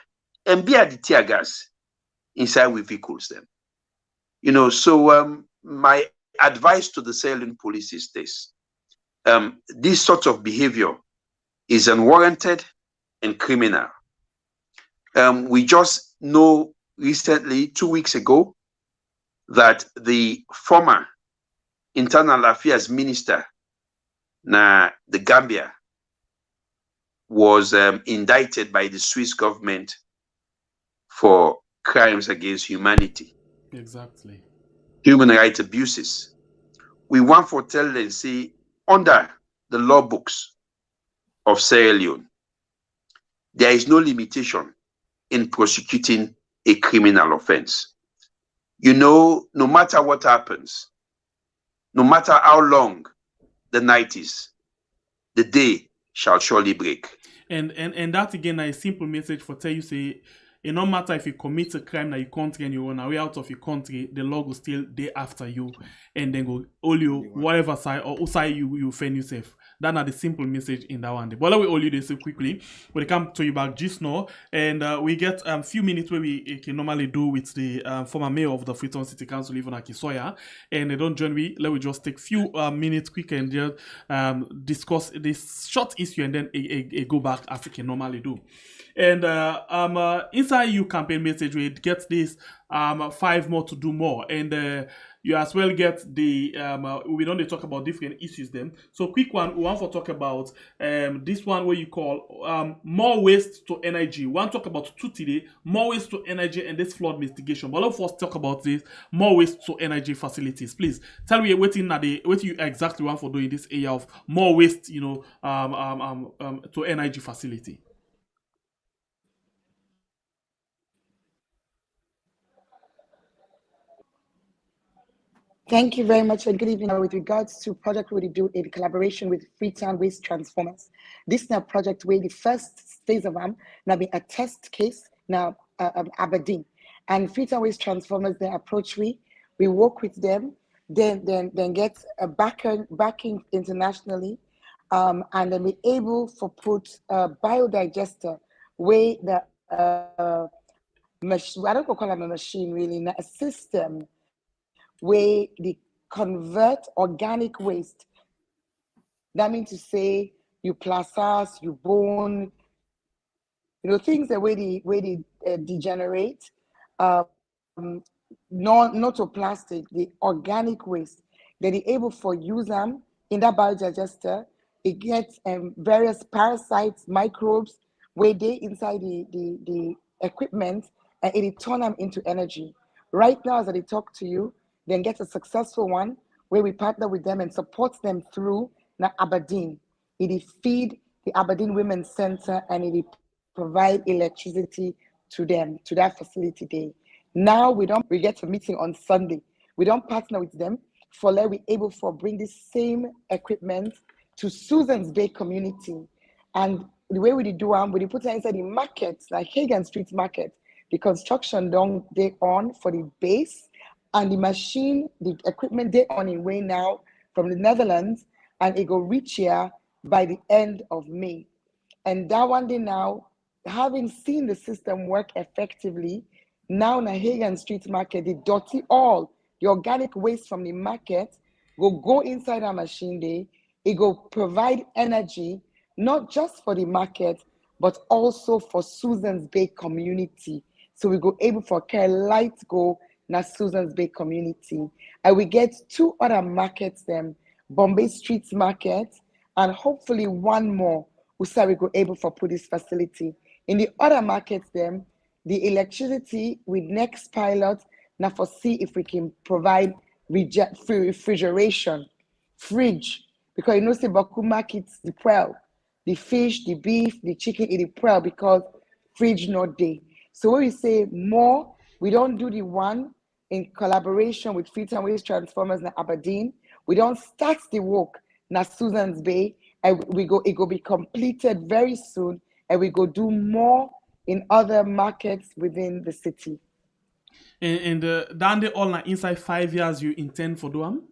and be at the tear gas inside we vehicles them. You know, so my advice to the Sierra Leone police is this. This sort of behavior is unwarranted and criminal. We just know recently, 2 weeks ago, that the former internal affairs minister, the Gambia, was indicted by the Swiss government for crimes against humanity. Exactly. Human rights abuses. We want to tell them, say, under the law books of Sierra Leone, there is no limitation in prosecuting a criminal offense. You know, no matter what happens, no matter how long the night is, the day shall surely break. And that again is a simple message for tell you, say, it no matter if you commit a crime that you country and you run away out of your country, the law will still day after you and then go all you whatever side or side you find yourself. That's not the simple message in that one. But let me all you this so quickly. We come to you back just now, and we get a few minutes where we can normally do with the former mayor of the Freetown City Council, Yvonne Akisoya, and they don't join me. Let me just take few minutes quick and just discuss this short issue, and then go back as we can normally do. And inside your campaign message, we get this 5 more to do more, and you as well get the we don't talk about different issues then. So quick one, we want to talk about this one where you call more waste to energy. We want to talk about 2 today, more waste to energy and this flood mitigation. But let's first talk about this more waste to energy facilities. Please tell me what you exactly want for doing this area of more waste, you know, to energy facility. Thank you very much and good evening. With regards to project we do in collaboration with Freetown Waste Transformers. This is a project where the first phase of now be a test case now Aberdeen. And Freetown Waste Transformers, they approach we work with them, then get a backing internationally, and then be able to put a biodigester where the machine, I don't call it a machine really, a system where they convert organic waste. That means to say you plasters, you bone, you know, things the way they degenerate, not to plastic, the organic waste. Then they're able for use them in that biodigester. It gets various parasites, microbes, where they inside the equipment, and it turn them into energy. Right now, as I talk to you, then get a successful one where we partner with them and support them through Aberdeen. It feed the Aberdeen Women's Center and it provide electricity to them, to that facility day. Now we get a meeting on Sunday. We don't partner with them for let we able for bring this same equipment to Susan's Bay community. And the way we do we put it inside the markets, like Hagan Street Market. The construction done they on for the base. And the machine, the equipment, they on its way now from the Netherlands, and it will reach here by the end of May. And that one day now, having seen the system work effectively, now in the Hagan Street Market, the dirty all, the organic waste from the market will go inside our machine day. It will provide energy, not just for the market, but also for Susan's Bay community. So we go able for care light go na Susan's Bay community. And we get 2 other markets then, Bombay Street Market, and hopefully 1 more, we go able for put this facility. In the other markets then, the electricity with next pilot, now for see if we can provide refrigeration, fridge, because you know say Baku markets the well, the fish, the beef, the chicken, it the well because fridge not day. So when we say more We don't do the one in collaboration with Freetown Waste Transformers in Aberdeen. We don't start the work na Susan's Bay, and it go be completed very soon, and we go do more in other markets within the city. And down the all now inside 5 years you intend for doing?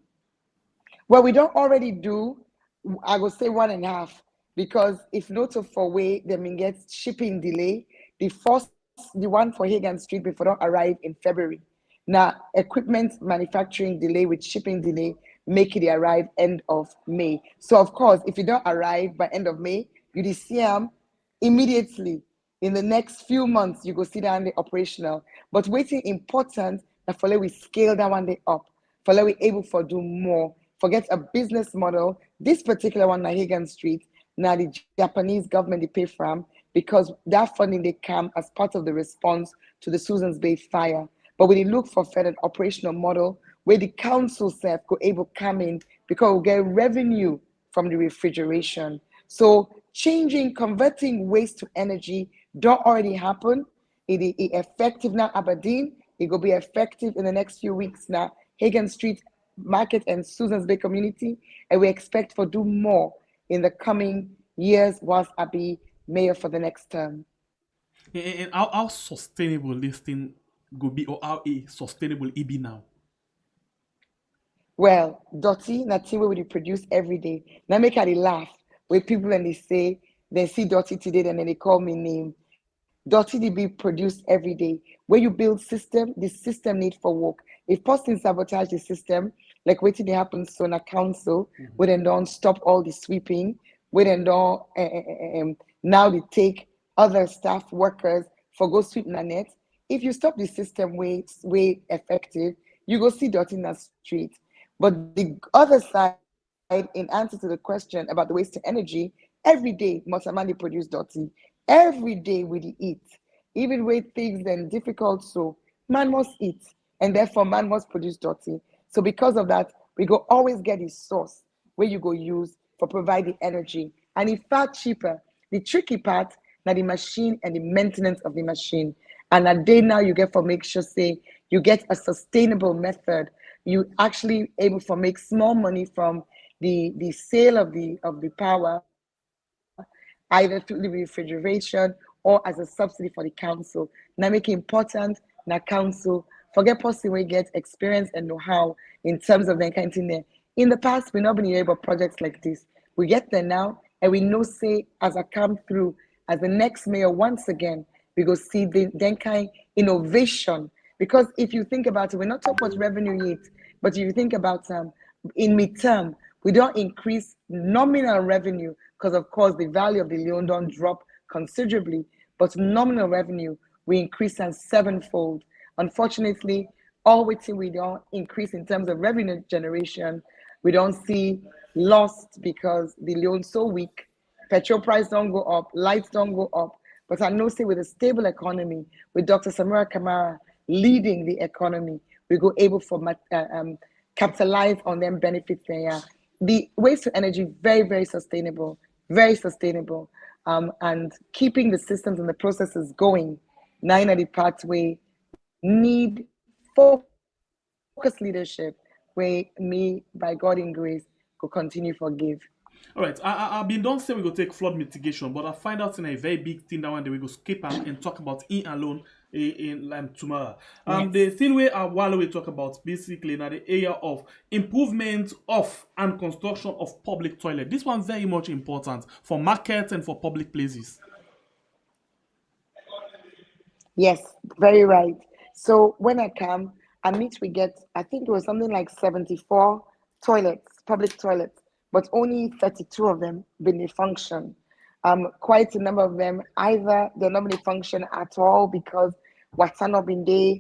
Well, we don't already do, I would say 1.5, because if not for way, then we get shipping delay. The one for Hagan Street before don't arrive in February. Now, equipment manufacturing delay with shipping delay make it arrive end of May. So of course, if you don't arrive by end of May, you see them immediately. In the next few months, you go see that the operational. But waiting important that for we scale that one day up. For we able for do more. Forget a business model. This particular one na Hagan Street, now the Japanese government they pay from because that funding they come as part of the response to the Susan's Bay fire. But we look for further operational model where the council self go able come in because we get revenue from the refrigeration. So converting waste to energy don't already happen. It is effective now Aberdeen. It will be effective in the next few weeks now. Hagan Street Market and Susan's Bay community, and we expect for do more in the coming years whilst I be mayor for the next term. And how sustainable this thing go be, or how sustainable it be now? Well, dirty, nothing we produce every day. Now make they laugh with people and they say they see dirty today and then they call me name. Dirty they be produced every day. Where you build system, the system need for work. If person sabotage the system, like waiting they happen so in a council, we then don't stop all the sweeping, we then don't now they take other staff workers for go sweep the net. If you stop the system way effective, you go see dirty in the street. But the other side, in answer to the question about the waste to energy, every day Mosamani produce dirty. Every day we eat. Even when things then difficult, so man must eat. And therefore man must produce dirty. So because of that, we go always get the source where you go use for providing energy. And in fact cheaper. The tricky part, now the machine and the maintenance of the machine. And a day now you get for make sure say you get a sustainable method. You actually able to make small money from the sale of the power, either through the refrigeration or as a subsidy for the council. Now make it important, now council, forget person we get experience and know-how in terms of the kind of thing there. In the past, we've not been able to projects like this. We get there now, and we know say as I come through, as the next mayor once again, we go see the then kind innovation. Because if you think about it, we're not talking about revenue yet, but if you think about in midterm, we don't increase nominal revenue because of course the value of the loan don't drop considerably, but nominal revenue we increase and sevenfold. Unfortunately, all waiting we don't increase in terms of revenue generation, we don't see lost because the loan so weak, petrol price don't go up, lights don't go up. But I know say with a stable economy, with Dr. Samura Kamara leading the economy, we go able for capitalize on them benefits there. The waste to energy, very, very sustainable, and keeping the systems and the processes going. Nine of the pathway need focused leadership where me, by God in grace, could continue forgive. All right, I've been done say we go take flood mitigation, but I find out in a very big thing that one day we go skip and talk about in alone in tomorrow. Yes. The thing where while we talk about basically now the area of improvement of and construction of public toilet. This one very much important for markets and for public places. Yes, very right. So when I come, we get, I think it was something like 74 toilets, public toilets, but only 32 of them really function. Quite a number of them, either they're not really function at all because what's not been there,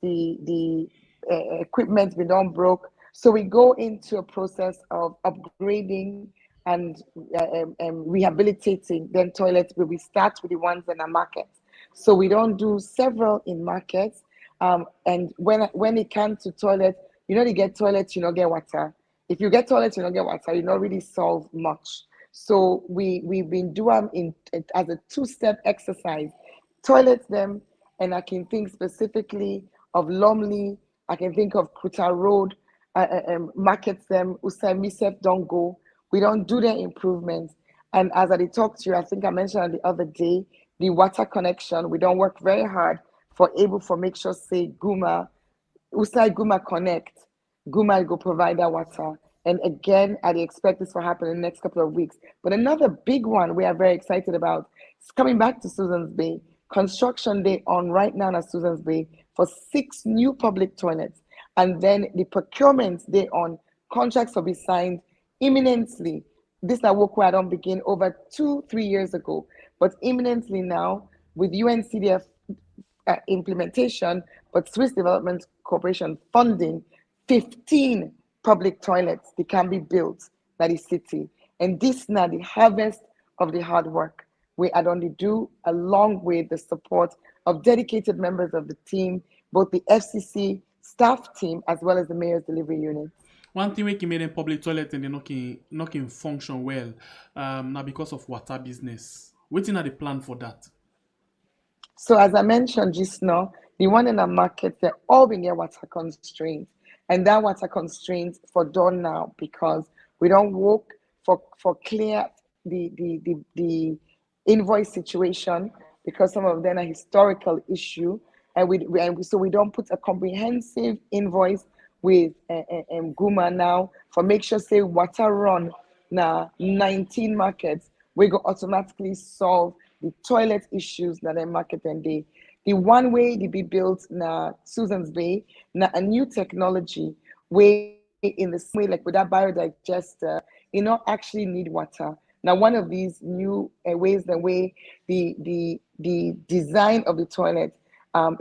the equipment we don't broke. So we go into a process of upgrading and rehabilitating then toilets where we start with the ones in our markets. So we don't do several in markets. And when it comes to toilet, you know, you get toilets, you don't get water. If you get toilets, you don't get water, you don't really solve much. So we've been doing as a two-step exercise. Toilets them and I can think specifically of Lumley, I can think of Kuta Road, markets them, Usai Misep don't go. We don't do the improvements. And as I talked to you, I think I mentioned the other day, the water connection, we don't work very hard for able for make sure say Guma, Usai Guma connect, Guma go provide that water. And again, I expect this to happen in the next couple of weeks. But another big one we are very excited about is coming back to Susan's Bay. Construction day on right now at Susan's Bay for 6 new public toilets. And then the procurement day on contracts will be signed imminently. This is a work where I don't begin over 2-3 years ago, but imminently now with UNCDF implementation, but Swiss Development Corporation funding 15 public toilets that can be built by the city. And this now the harvest of the hard work we are going to do, along with the support of dedicated members of the team, both the FCC staff team as well as the mayor's delivery unit. One thing we can make in public toilet and they not can function well, now because of water business. Waiting at the plan for that. So as I mentioned just now, the one in the market, they're all being near water constraints. And that water constraints for done now because we don't work for clear the invoice situation because some of them are historical issue. And so we don't put a comprehensive invoice with Guma now for make sure say water run now 19 markets. We go automatically solve the toilet issues that they market and the one way to be built na Susan's Bay, na a new technology way in the same way like with that biodigester, you don't actually need water. Now one of these new ways the way the design of the toilet,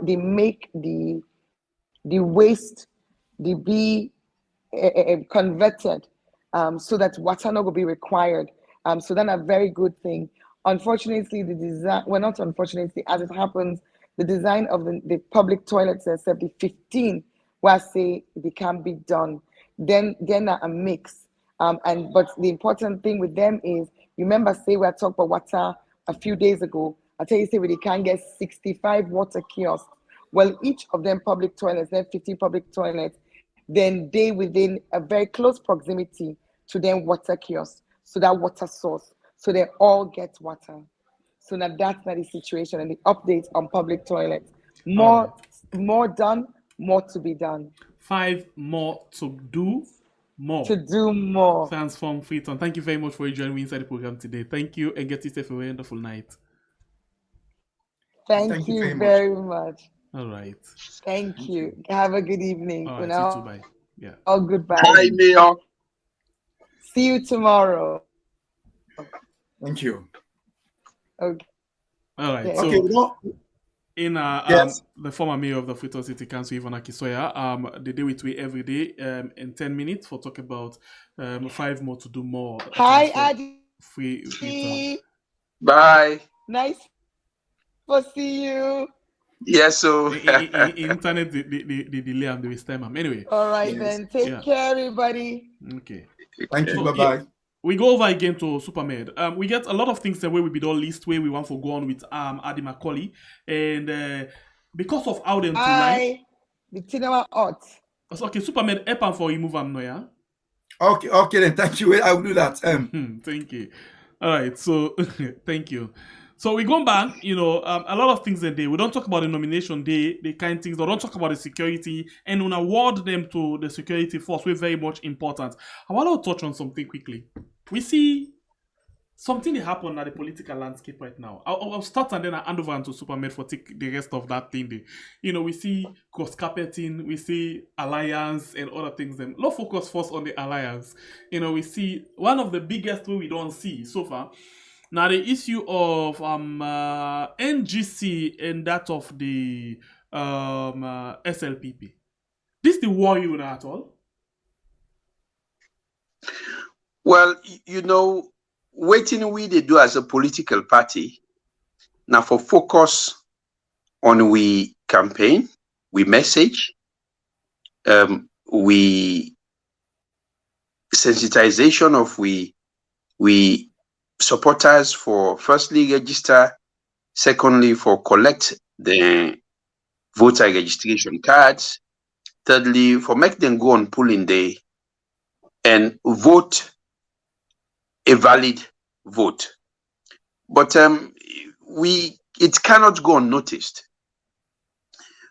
they make the waste be converted so that water not will be required. So that's a very good thing. Unfortunately, the design, well, not unfortunately, as it happens, the design of the public toilets, except the 15, where I say they can be done, then they're a mix. But the important thing with them is, remember, say we talked about water a few days ago. I tell you, say we can get 65 water kiosks. Well, each of them public toilets, then 50 public toilets, then they within a very close proximity to them water kiosks, so that water source, so they all get water. So now that's not the situation and the updates on public toilets. More done, more to be done. 5 more to do more. To do more. Transform Freetown. Thank you very much for joining me inside the program today. Thank you and get yourself a wonderful night. Thank you very much. All right. Thank you. Have a good evening. All right, you too, bye. Yeah. Oh, goodbye. Bye, Mayor. See you tomorrow. Thank you. Okay. All right. Okay. So, in yes. the former mayor of the Freetown City Council, Ivana Kisoya, they do with me every day in 10 minutes for talk about 5 more to do more. Hi, Adi. Freetown. Bye. Nice to see you. Yes, so internet the delay and the waste time. Anyway. All right, then. Take care, everybody. Okay. Thank you. So, Bye-bye. yeah, we go over again to Supermed. We get a lot of things the way we be done list where we want to go on with Adi Macaulay. And because of how them tonight. The cinema hot. Okay, Supermed help for you move on now, yeah? Okay then. Thank you. I will do that. Thank you. All right, so thank you. So we go back, a lot of things that day. We don't talk about the nomination day, the kind of things. We don't talk about the security, and we award them to the security force. We're very much important. I want to touch on something quickly. We see something that happened at the political landscape right now. I'll start and then I'll hand over to Supermed for the rest of that thing. We see cross-carpeting, we see alliance and other things. Then no focus first on the alliance. We see one of the biggest we don't see so far. Now the issue of NGC and that of the SLPP. This the war you know at all? Well, waiting we they do as a political party. Now for focus on we campaign, we message, we sensitization of we supporters for firstly register, secondly for collect the voter registration cards. Thirdly, for make them go on polling day and vote a valid vote. But it cannot go unnoticed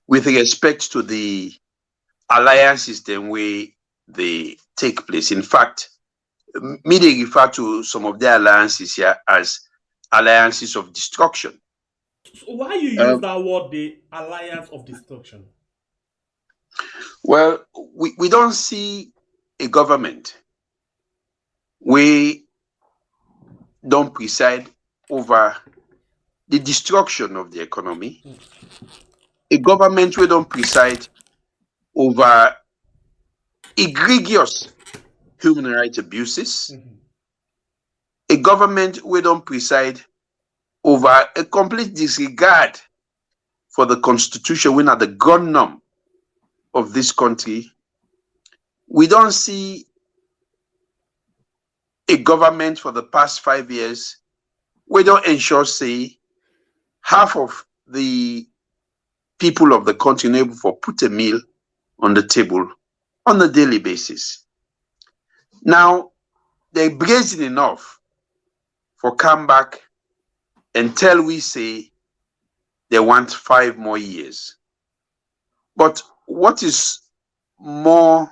with respect to the alliances then way they take place. In fact, me they refer to some of the alliances here as alliances of destruction. So why you use that word, the alliance of destruction? Well, we don't see a government we don't preside over the destruction of the economy. A government we don't preside over egregious human rights abuses. A government we don't preside over a complete disregard for the constitution, we are the gunnom of this country. We don't see a government for the past 5 years. We don't ensure, say, half of the people of the country able to put a meal on the table on a daily basis. Now, they're brazen enough for come back and tell we say they want 5 more years. But what is more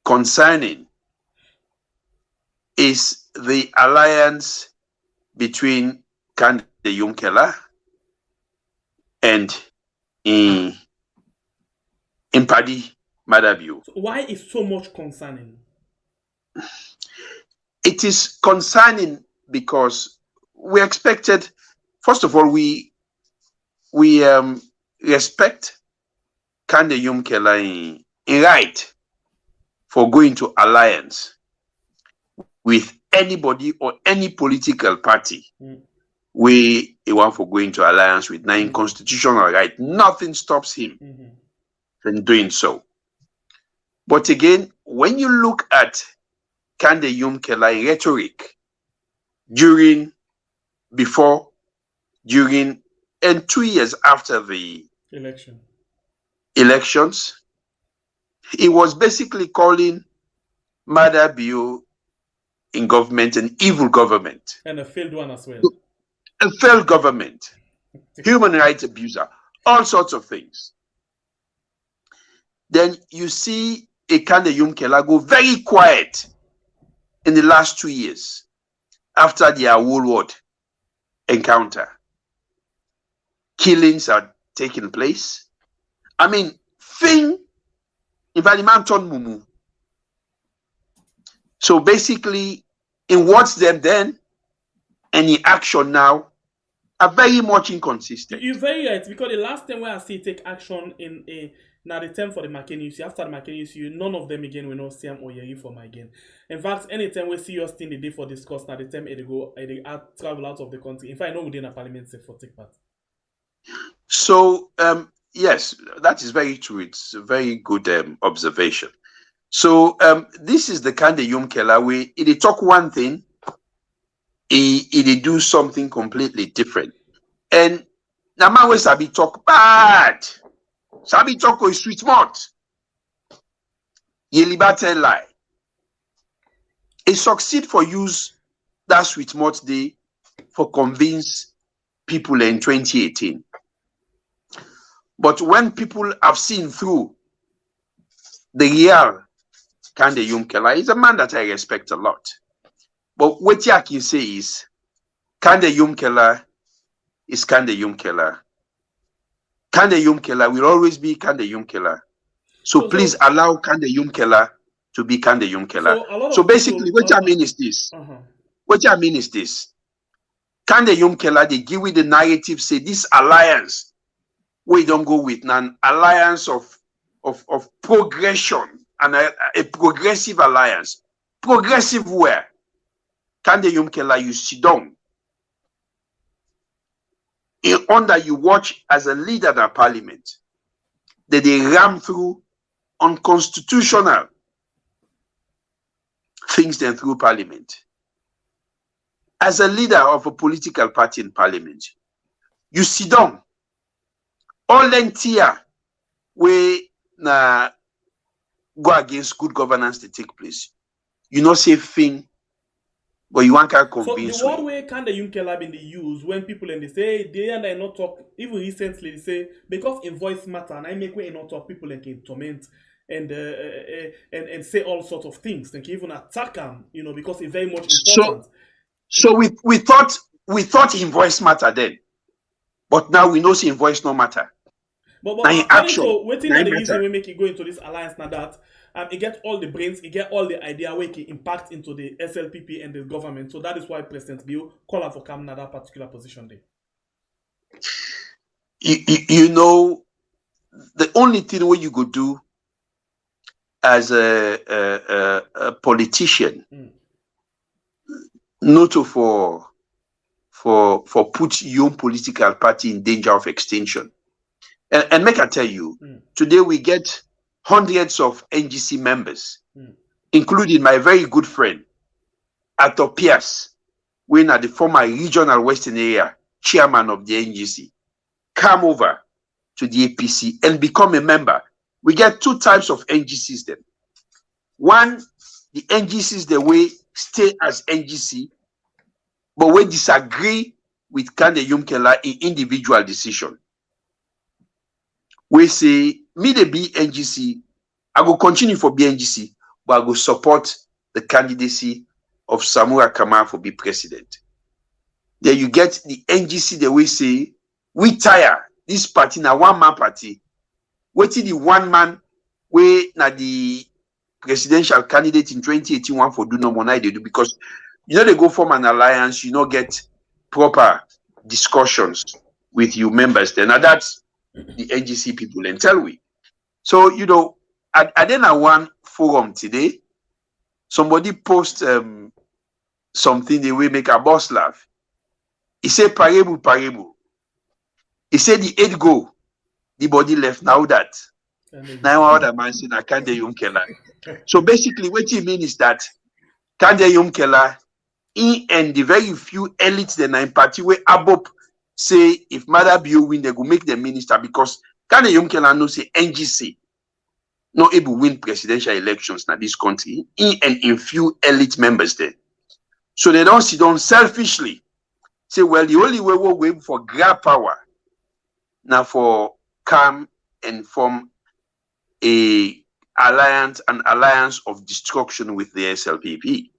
concerning is the alliance between Kande Yunkela and Impadi Madabio. So why is so much concerning? It is concerning because we expected, first of all, we respect Kande Yunkela in right for going to alliance with anybody or any political party. We want for going to alliance with 9 constitutional right. Nothing stops him from doing so. But again, when you look at Kande Yunkela rhetoric during, before, during, and 2 years after the elections, he was basically calling Madabio in government an evil government. And a failed one as well. A failed government, human rights abuser, all sorts of things. Then you see a Kande Yunkela go very quiet in the last 2 years after their World encounter. Killings are taking place. I mean, thing in Valimanton Mumu. So basically, in what's them then and in action now are very much inconsistent. You're very right, because the last time where I see take action in a now the term for the McKinney, after the McKinney, none of them again will not see them or hear from again. In fact, anytime we see your thing the day for discuss, now the time they go, they travel out of the country. In fact, no within a parliament say for take part. So yes, that is very true. It's a very good observation. So this is the Kande Yunkela way. He talk one thing, he do something completely different. And Namawe Sabi talk bad. Sabi talk is sweet mouth. Ye liberty lie. He succeed for use that sweet mouth day for convince people in 2018. But when people have seen through the real Kande Yunkela, is a man that I respect a lot. But what I can say is Kande Yunkela is Kande Yunkela. Kande Yunkela will always be Kande Yunkela. So please allow Kande Yunkela to be Kande Yunkela. So basically, what I mean is this. What I mean is this. Kande Yunkela, they give with the narrative, say this alliance, we don't go with an alliance of progression and a progressive alliance. Progressive where? Kande Yunkela, you sit down. Under you watch as a leader of the parliament, that they ram through unconstitutional things then through parliament. As a leader of a political party in parliament, you sit down all lentia we na go against good governance to take place. You know, say thing, but you want to convince. So the word way kind of Yunkela been used when people and they say they and I not talk even recently they say because in voice matter and I make way not talk people like in torment and say all sorts of things. They can even attack them, you know, because it's very much important. So we thought in voice matter then, but now we know in voice no matter. But now in action, so waiting that the reason we make it go into this alliance now that it get all the brains, it get all the idea where it can impact into the SLPP and the government. So that is why President Bill call for come na that particular position there. You know, the only thing what you could do as a politician, not for put your own political party in danger of extinction. And make I tell you, today we get hundreds of NGC members, including my very good friend, Arthur Pierce, when at the former regional Western area chairman of the NGC, come over to the APC and become a member. We get two types of NGCs then. One, the NGCs the way stay as NGC, but we disagree with Kande Yumkela in individual decision. We say, me the be NGC, I will continue for BNGC, but I will support the candidacy of Samura Kamara for be president. Then you get the NGC, the way say, we tire this party na one man party. Waiting the one man way na the presidential candidate in 2018 one for do no more they do because you know they go form an alliance, you know get proper discussions with you members. Then now that's the NGC people and tell we. So you know, I then at one forum today, somebody post something they will make a boss laugh. He said parebu. He said the 8 go, the body left now that. Now other man saying I can't Yumkela. So basically what he mean is that Kande Yumkela and the very few elites the 9 party where Abop say if Mother Bio win, they go make the minister because Kande Yumkela no say NGC not able win presidential elections in this country and in few elite members there. So they don't sit down selfishly. Say, well, the only way we're waiting for grab power now for come and form an alliance of destruction with the SLPP.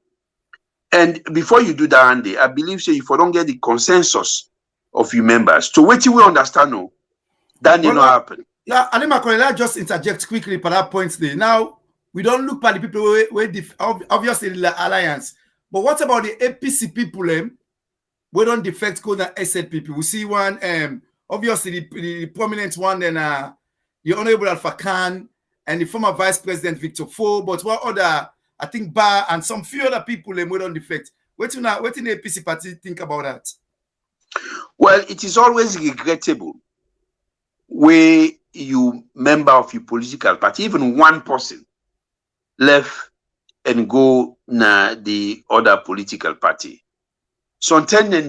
And before you do that, Andy, I believe say if you don't get the consensus of your members, to what you will understand, no, that did not happen. Yeah, Ali Makole, let's just interject quickly for that point there. Now, we don't look at the people where obviously the alliance, but what about the APC people? We don't defect code and SLPP. We see one, obviously the prominent one, then the Honorable Alpha Khan and the former Vice President Victor Fo, but what other, I think Ba and some few other people we don't defect. What in the APC party think about that? Well, it is always regrettable where you member of your political party, even one person left and go na the other political party. Sometimes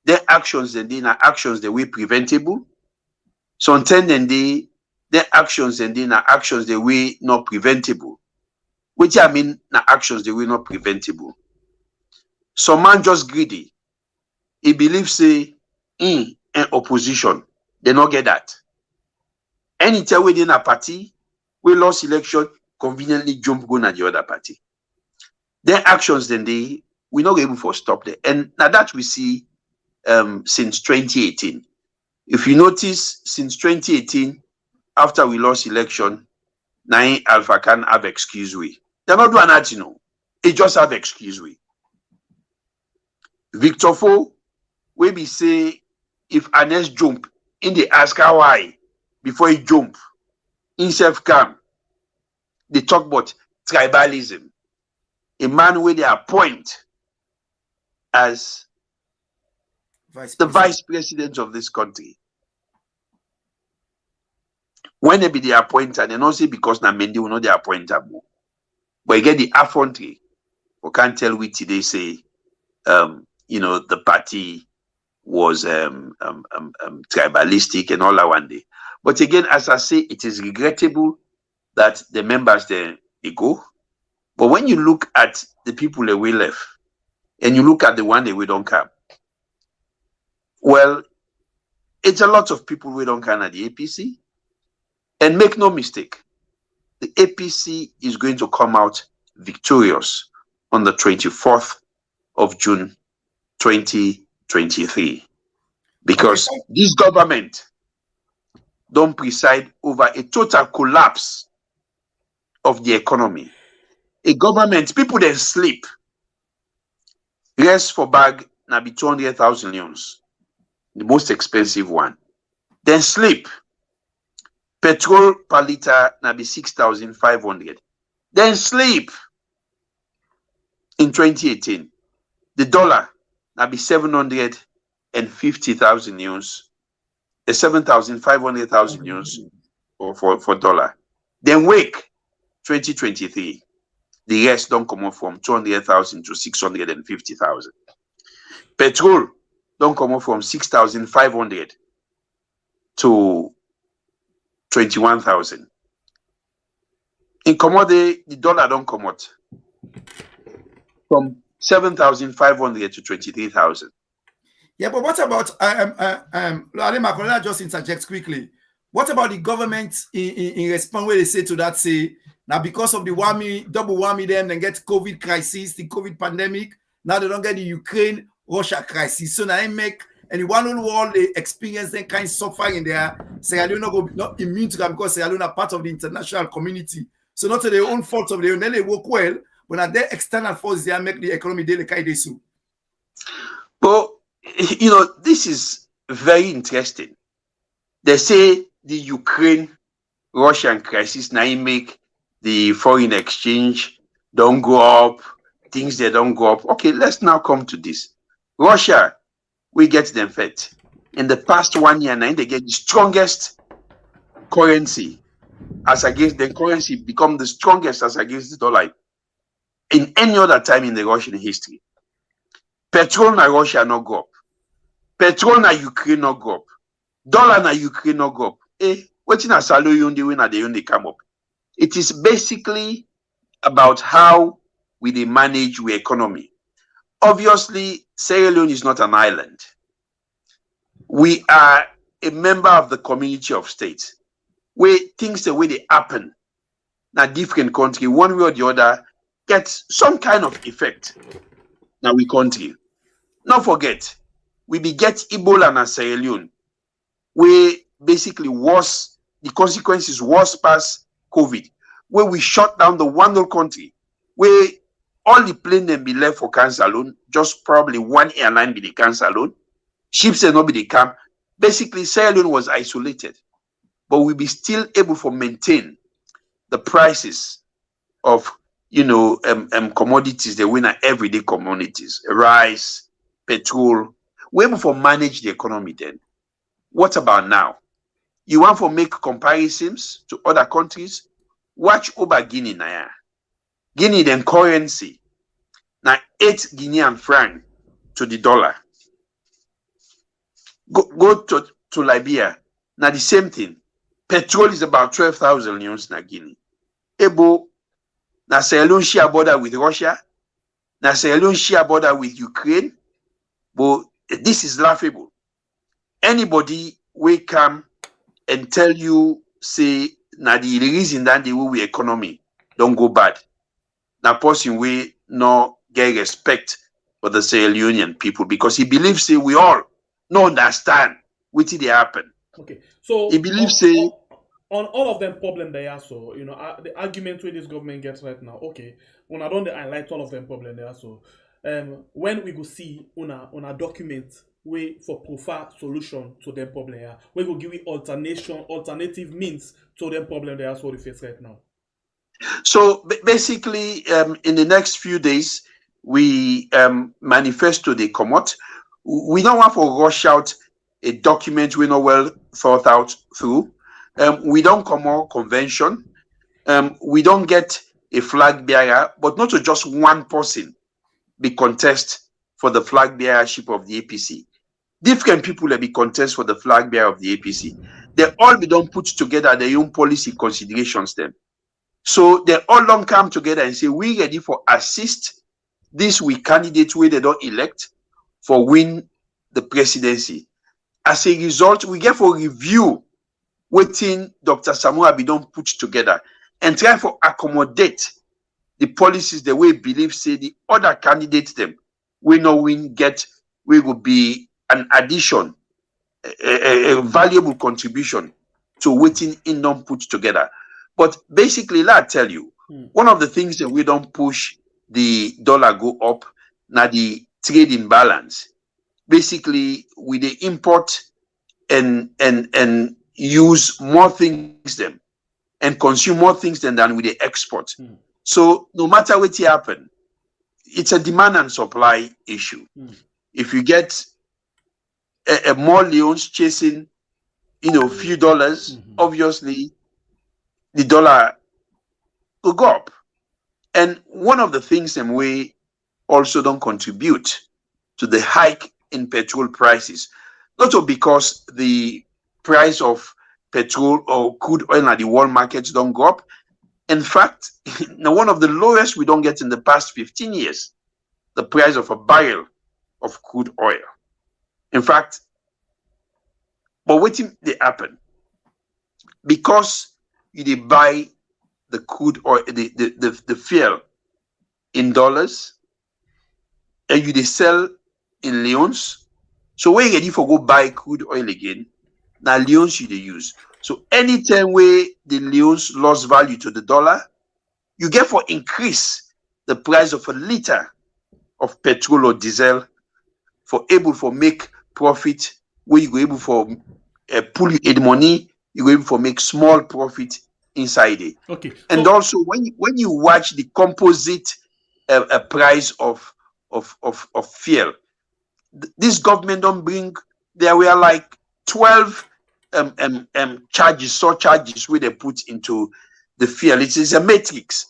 their actions and their actions they were preventable. Sometimes their actions and their actions they were not preventable. Which I mean na actions they were not preventable. Some man just greedy. He believes say in an opposition, they not get that. Anytime within a party, we lost election, conveniently jump go na the other party. Their actions then we're not able to stop there. And now that we see since 2018. If you notice, since 2018, after we lost election, now Alpha can have excuse we. They're not doing that, you know. They just have excuse we. Victor Fo, we be say, if Anes jump, in the ask her why, before he jump, himself come, they talk about tribalism. A man where they appoint as the vice president of this country. When they be the appointed, they don't say because na Mendy will not the appointed. But you get the affrontry. We can't tell which they say, you know, the party was tribalistic and all that one day. But again, as I say, it is regrettable that the members they go. But when you look at the people that we left, and you look at the one that we don't come, well, it's a lot of people we don't come at the APC. And make no mistake, the APC is going to come out victorious on the 24th of June 2023. Because this government don't preside over a total collapse of the economy. A government, people then sleep. Rest for bag na be 200,000 leons, the most expensive one. Then sleep. Petrol per liter na be 6,500. Then sleep. In 2018, the dollar na be 750,000 leons, 7,500,000 leons for dollar. Then wake 2023. The rest don't come up from 200,000 to 650,000. Petrol don't come up from 6,500 to 21,000. In commodity, the dollar don't come out from 7,500 to 23,000. Yeah, but what about Makola, just interject quickly. What about the government in response where they say to that, say, now because of the whammy, double whammy them, then get COVID crisis, the COVID pandemic, now they don't get the Ukraine-Russia crisis. So now they make anyone who all they experience that kind of suffering in there, Sierra Leone not immune to that because Sierra Leone are part of the international community. So not to their own fault of their own, then they work well, but at their external forces, they make the economy daily kind of so. Well, you know, this is very interesting. They say the Ukraine-Russian crisis now make the foreign exchange don't go up, things they don't go up. Okay, let's now come to this. Russia, we get them fed. In the past 1 year now, they get the strongest currency as against the currency become the strongest as against the dollar in any other time in the Russian history. Petrol na Russia no go up. Petrol na Ukraine no go up. Dollar na Ukraine no go up. What's in a salary on the win at the they come up? It is basically about how we manage our economy. Obviously, Sierra Leone is not an island. We are a member of the community of states where things the way they happen in a different country, one way or the other, gets some kind of effect in our country. Not forget, we get Ebola in Sierra Leone, where basically the consequences worse past COVID, where we shut down the one whole country, where all the plane then be left for cancer alone, just probably one airline be the cancer alone, ships and not be the camp. Basically, Sierra Leone was isolated, but we be still able to maintain the prices of commodities, the winner everyday commodities, rice, petrol. We're able to manage the economy then. What about now? You want to make comparisons to other countries? Watch over Guinea now. Guinea then currency. Now 8 Guinean franc to the dollar. Go to Liberia. Now the same thing. Petrol is about 12,000 leons na Guinea. Ebo na Sierra Leone share border with Russia. Na Sierra Leone share border with Ukraine. But this is laughable. Anybody will come and tell you, say, now the reason that the way economy don't go bad. Now person we no get respect for the Sierra Leonean people because he believes say we all no understand what did happen. Okay, so he believes say on all of them problem they are so the argument where this government gets right now. Okay, when I don't highlight all of them problem they are so when we go see on a document way for prefer solution to them problem here, we go give you alternative means to them problem they are so we face right now. So basically, in the next few days, we manifesto they come out. We don't want to rush out a document we know well thought out through. We don't come out convention. We don't get a flag bearer, but not to just one person be contest for the flag bearership of the APC. different people that be contest for the flag bearer of the APC. They all be done put together their own policy considerations them. So they all don't come together and say, we ready for assist this week candidates where they don't elect for win the presidency. As a result, we get for review waiting Dr. Samura be done put together and try for accommodate the policies the way believe say the other candidates them we know win get we will be an addition, a valuable contribution to waiting in them put together. But basically, let I tell you, one of the things that we don't push the dollar go up, now the trade imbalance. Basically, we they import and use more things them and consume more things than we they export. So no matter what happen, it's a demand and supply issue. If you get a more leons chasing, few dollars, obviously the dollar will go up. And one of the things that we also don't contribute to the hike in petrol prices, not only because the price of petrol or crude oil at the world markets don't go up. In fact, now one of the lowest we don't get in the past 15 years, the price of a barrel of crude oil. In fact, but waiting they happen because you buy the crude oil, the fuel in dollars, and you sell in leons. So when you ready for go buy crude oil again, now leons you use. So anytime where the leons lost value to the dollar, you get for increase the price of a liter of petrol or diesel for able for make profit where you go able for pull your money, you go able for make small profit inside it. Okay. And also when you watch the composite price of fuel, this government don't bring, there were like 12 surcharges where they put into the fuel. It is a matrix.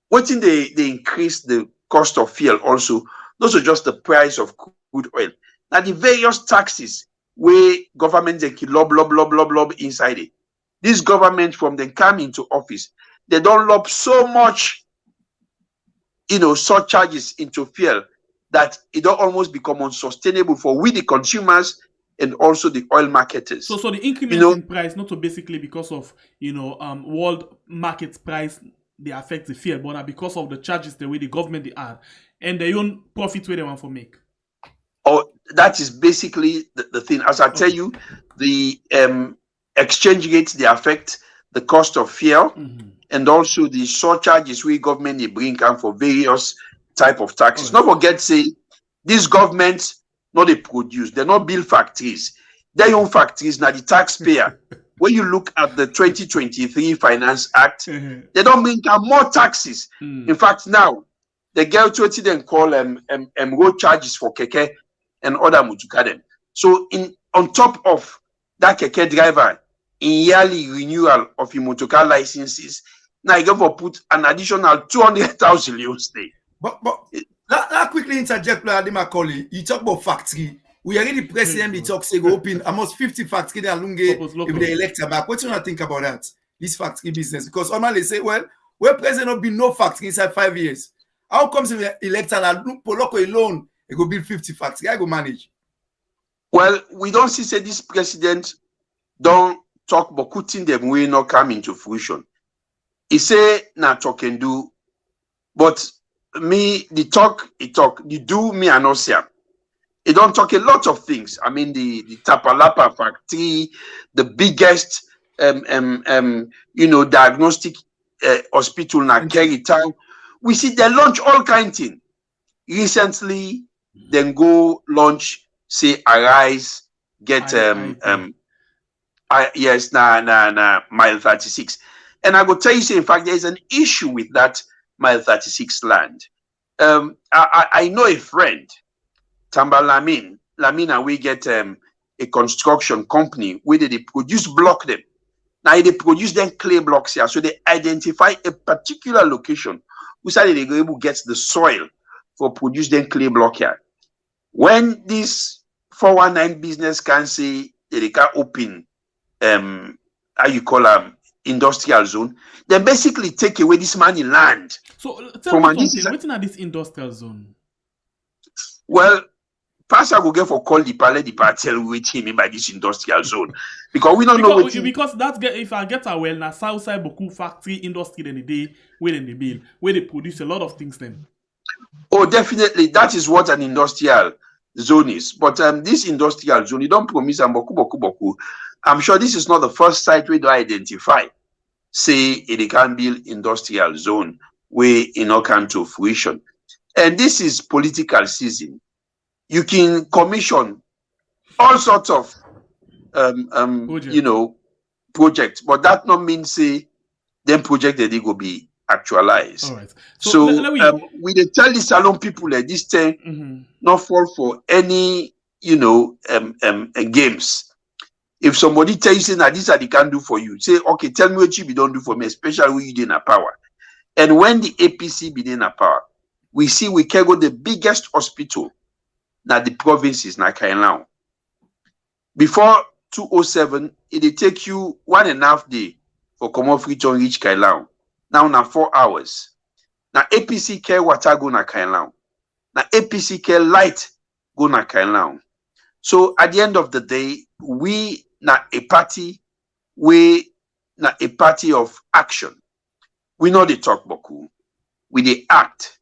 What in they increase the cost of fuel also, those are just the price of crude oil. Now the various taxes where government they lob inside it. This government from them come into office, they don't lob so much, surcharges into fuel that it don't almost become unsustainable for we the consumers and also the oil marketers. So the increment in price, not so basically because of world market price they affect the fuel, but because of the charges the way the government they add and their own profit where they want to make. Oh, that is basically the thing. As I tell you, the exchange rates they affect the cost of fuel and also the surcharges we government they bring out for various type of taxes. Not forget say these governments not they produce, they not build factories. Their own factories now the taxpayer. When you look at the 2023 Finance Act, they don't bring out more taxes. In fact, now they get to what they call road charges for keke and other mutuka. So on top of that keke driver in yearly renewal of your motorcar licenses, now you go for put an additional 200,000 euros there. But let quickly interject, Macaulay. You talk about factory. We already president the talk say go open almost 50 factory in Lunge if they elect back. What do you think about that? This factory business? Because normally they say, well, where president will be no factory inside 5 years. How comes if they elect and Poloko alone, they go build 50 factory? I go manage. Well, we don't see say this president don't talk about cutting them will not come into fruition. He say na talk and do, but me the talk, the do me and not say. He don't talk a lot of things. I mean the Tapalapa factory, the biggest diagnostic hospital in Kerry Town. We see they launch all kinds of things. Recently, then go launch, say Arise, get mile 36. And I go tell you, say, in fact, there is an issue with that mile 36 land. I know a friend, Tamba Lamin, and we get a construction company where they produce block them. Now they produce them clay blocks here, so they identify a particular location. We say they go able to get the soil for produce them clay block here. When this 419 business can say they can open how you call industrial zone, then basically take away this money land. So tell me something, waiting at this industrial zone. Well, first I go get for call the palais tell what he mean by this industrial zone. Because we don't know what because that's if I get a well na Southside Boku factory industry in the day where in the bill, where they produce a lot of things then. Oh, definitely that is what an industrial zone is. But this industrial zone, you don't promise boku. I'm sure this is not the first site we do identify. Say it can build industrial zone where in all come to fruition. And this is political season. You can commission all sorts of projects, but that not mean say them project that they go be actualized. All right. So we they tell the salon people that this thing not fall for any games. If somebody tell you say that this are they can do for you, say okay, tell me what you be don't do for me, especially when you in a power. And when the APC be in a power, we see we can go the biggest hospital na the provinces na Kailan. Before 2007, it take you 1.5 days for come free to reach Kailan. Now na 4 hours. Na APC care water go na Kailan. Na APC care light go na Kailan. So at the end of the day, we na a party of action. We know they talk boku. We they act.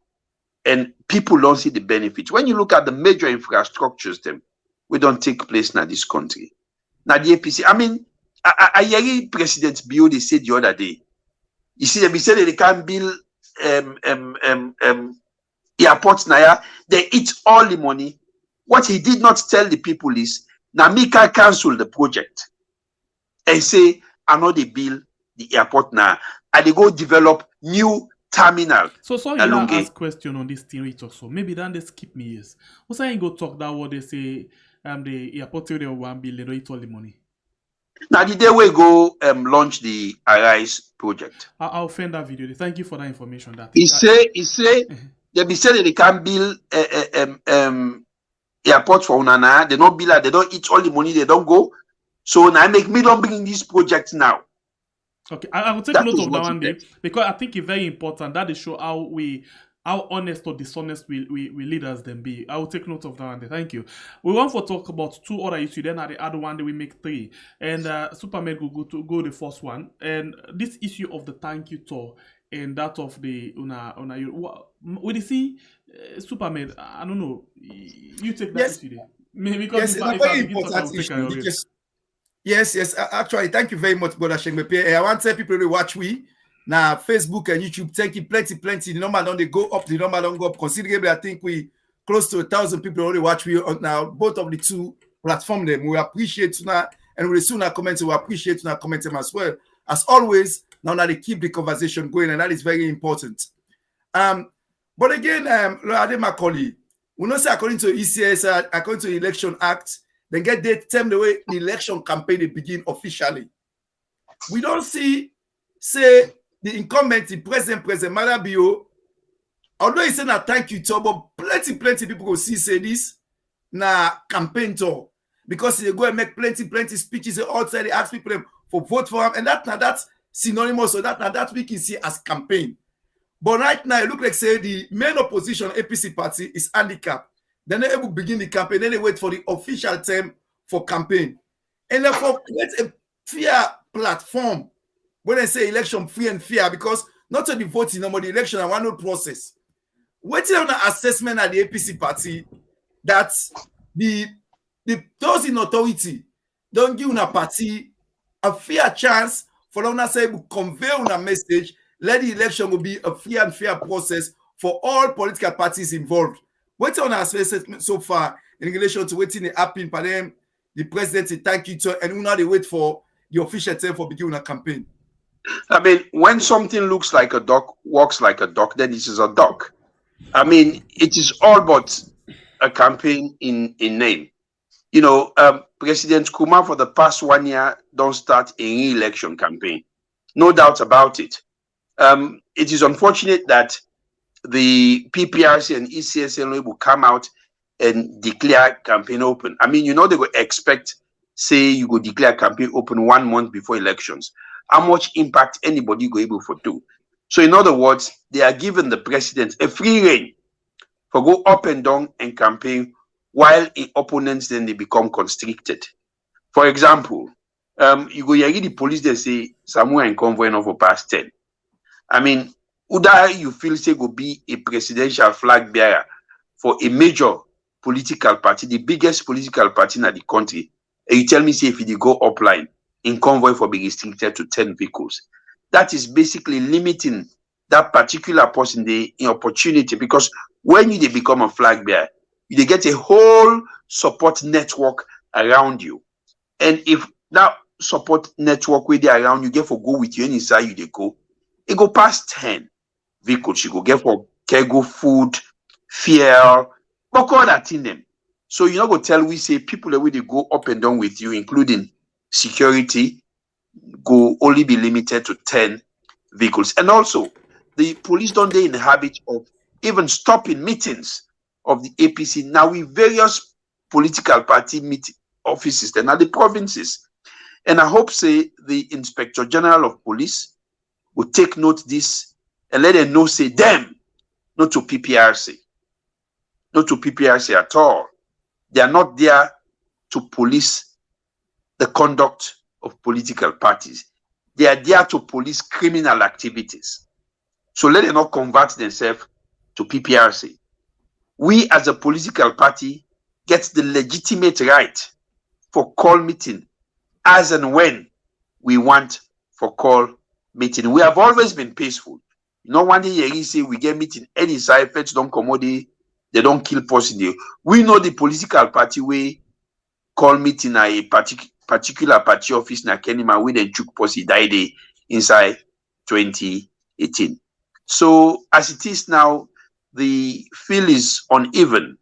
And people don't see the benefits. When you look at the major infrastructures, them we don't take place in this country. Now the APC, I mean, I hear President Bio they said the other day. You see, they said they can't build airports now. They eat all the money. What he did not tell the people is, Namika cancel the project and say, I know they build the airport now. And they go develop new terminal. So you ask question on this theory or so. Maybe then they skip me years. What's I go talk that what they say the airport theory of 1 billion, they eat all the money. Now the day we go launch the Arise project. I'll find that video. Thank you for that information. That he say they be saying they can build airport for Unana. They don't build, they don't eat all the money, they don't go. So now make me don't bring this project now. Okay, I will take note of that one day because I think it's very important that they show how honest or dishonest we leaders then be. I will take note of that one day. Thank you. We want to talk about 2 other issues. Then at the other one day we make 3. And Superman will go the first one. And this issue of the thank you tour and that of the we see Superman. I don't know. You take that issue there. Maybe because yes, it's a very important issue. Yes. Actually, thank you very much, Brother Shengmepe. I want to tell people to watch we now Facebook and YouTube. Thank you plenty. The number don't they go up, the number don't go up considerably. I think we close to 1,000 people already watch we on now both of the 2 platforms. Them we appreciate now, and we soon comment. We appreciate now comment them as well. As always, now they keep the conversation going, and that is very important. But again, Macaulay, we know say according to ECS, according to the Election Act. Then get the time the way the election campaign they begin officially. We don't see, say, the incumbent, the President Malabio, although he said that thank you to, but plenty people will see say this na campaign tour because they go and make plenty speeches outside. They ask people for vote for him, and that's synonymous. So that we can see as campaign. But right now, it looks like say the main opposition APC party is handicapped. Then they able to begin the campaign. Then they wait for the official term for campaign. And therefore, create a fair platform when they say election free and fair, because not only voting, but the election and one process. Waiting on the assessment at the APC party that those in authority don't give a party a fair chance for them to say convey on a message. Let the election will be a free and fair process for all political parties involved. What's on our assessment so far in relation to waiting the happen for them, the president thank you to, and we now they wait for the official term for beginning a campaign. I mean, when something looks like a duck, walks like a duck, then this is a duck. I mean, it is all but a campaign in name. You know, President Kumar for the past 1 year don't start a re-election campaign. No doubt about it. It is unfortunate that the PPRC and ECSL will come out and declare campaign open. I mean, you know, they will expect, say, you go declare campaign open 1 month before elections. How much impact anybody go able to do? So, in other words, they are giving the president a free rein for go up and down and campaign, while in opponents then they become constricted. For example, you go hear the police, they say Samura and convoy not for past 10. I mean, Uda, you feel say go be a presidential flag bearer for a major political party, the biggest political party in the country, and you tell me say if you go upline in convoy for be restricted to 10 vehicles. That is basically limiting that particular person the opportunity, because when you become a flag bearer, you get a whole support network around you. And if that support network with you around you get for go with you inside you they go, it go past 10 vehicles. You go get for cargo, food, fuel, but all that in them. So you're not going to tell we say people that they go up and down with you, including security, go only be limited to 10 vehicles. And also, the police don't they in the habit of even stopping meetings of the APC now with various political party meeting offices and at the provinces. And I hope say the Inspector General of Police will take note this and let them know say them, not to PPRC. Not to PPRC at all. They are not there to police the conduct of political parties. They are there to police criminal activities. So let them not convert themselves to PPRC. We as a political party get the legitimate right for call meeting as and when we want for call meeting. We have always been peaceful. You know, one day you say we get meeting, any side effects don't commodity, they don't kill person there. We know the political party we call meeting a particular party office na Kenima with a juke posse died inside 2018. So as it is now, the field is uneven.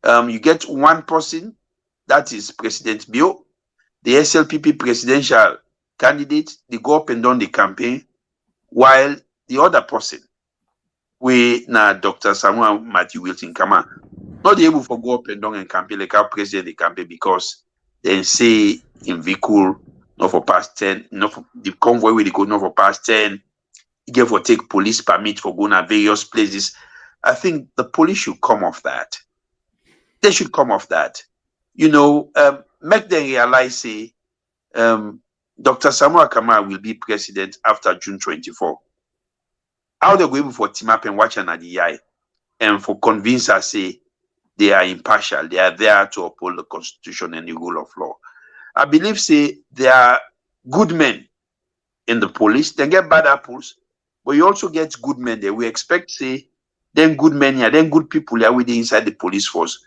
You get one person, that is President Bio, the SLPP presidential candidate, they go up and down the campaign, while the other person, we na Dr. Samura Matthew Wilson Kamara, not able to go up and down and campaign like our president the campaign because they say in vehicle not for past 10, not for the convoy where they go not for past 10, he gave for take police permit for going to various places. I think the police should come off that. They should come off that. You know, make them realize say Dr. Samura Kamara will be president after June 24. How they go able for team up and watch an eye and for convince us say they are impartial, they are there to uphold the constitution and the rule of law. I believe say there are good men in the police, they get bad apples, but you also get good men there. We expect say then good men here, then good people here with inside the police force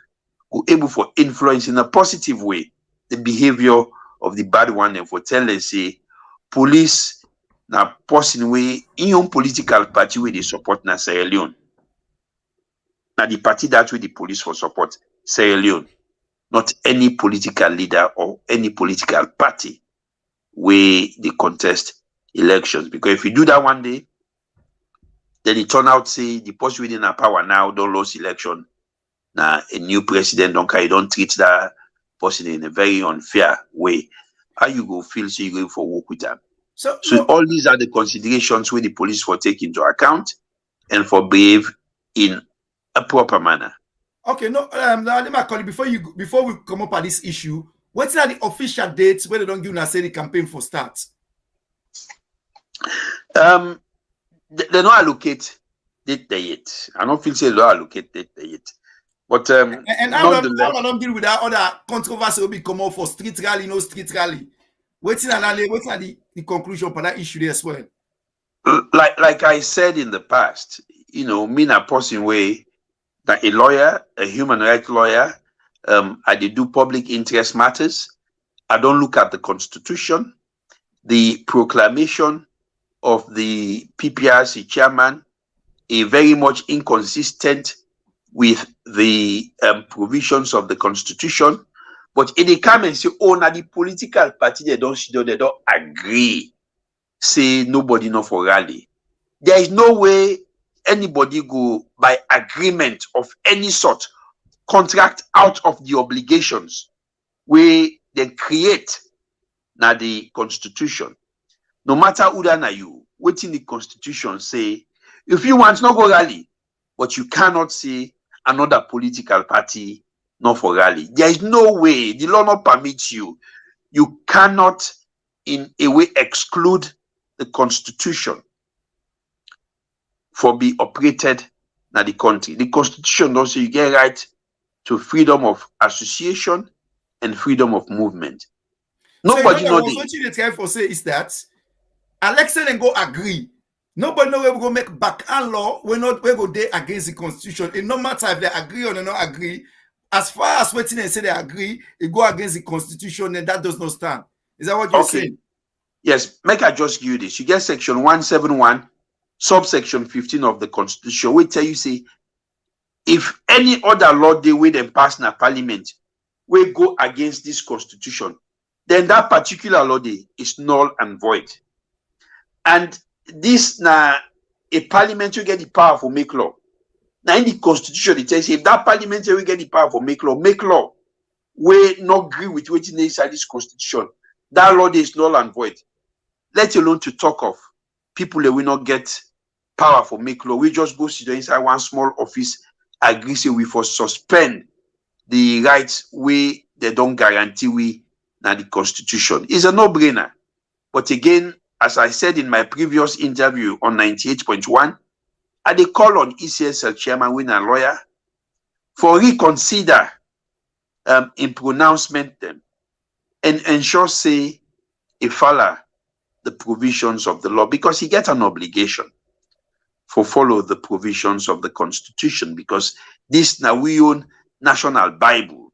who able for influence in a positive way the behavior of the bad one and for tell them say police na person way in your political party where they support na Sierra Leone. Now the party that way the police for support Sierra Leone, not any political leader or any political party where they contest elections. Because if you do that one day, then it turn out say the person within a power now don't lose election. Now a new president don't treat that person in a very unfair way. How you go feel so you go for work with them? So all these are the considerations where the police will take into account and for behave in a proper manner. Okay, no, let me call you before we come up at this issue. What's are the official dates where they don't give us any campaign for start? They don't allocate date there yet. I don't feel say they don't allocate date there yet. But and how don't deal with that other controversy will be come out for street rally, no street rally. What's the conclusion for that issue there as well? Like I said in the past, you know, me na person way that a lawyer, a human rights lawyer, I did do public interest matters. I don't look at the constitution, the proclamation of the PPRC chairman, a very much inconsistent with the provisions of the constitution. But if they come and say, oh, now the political party, they don't agree, say nobody know for rally. There is no way anybody go by agreement of any sort contract out of the obligations we then create na the constitution. No matter who na you, waiting the constitution say, if you want not go rally, but you cannot say another political party not for rally. There is no way, the law not permits you. You cannot in a way exclude the constitution for be operated na the country. The constitution also you get right to freedom of association and freedom of movement. Nobody know what you try for say is that Ecsl and go agree. Nobody know where we go make backhand law. We go there against the constitution. It no matter if they agree or they not agree. As far as waiting and say they agree, it go against the constitution, and that does not stand. Is that what you're saying? Yes, make I just give you this. You get section 171, subsection 15 of the constitution. We tell you say, if any other law they will then pass in a parliament will go against this constitution, then that particular law day is null and void. And this na a parliament will get the power for make law. Now in the constitution it tells you if that parliament will get the power for make law we not agree with waiting inside this constitution, that law is null and void. Let alone to talk of people that will not get power for make law. We just go sit inside one small office, agree say we for suspend the rights we they don't guarantee we now the constitution. It's a no-brainer. But again, as I said in my previous interview on 98.1, I dey call on ECSL chairman when a lawyer for reconsider in pronouncement them and ensure say he follow the provisions of the law, because he get an obligation for follow the provisions of the constitution, because this now we own national Bible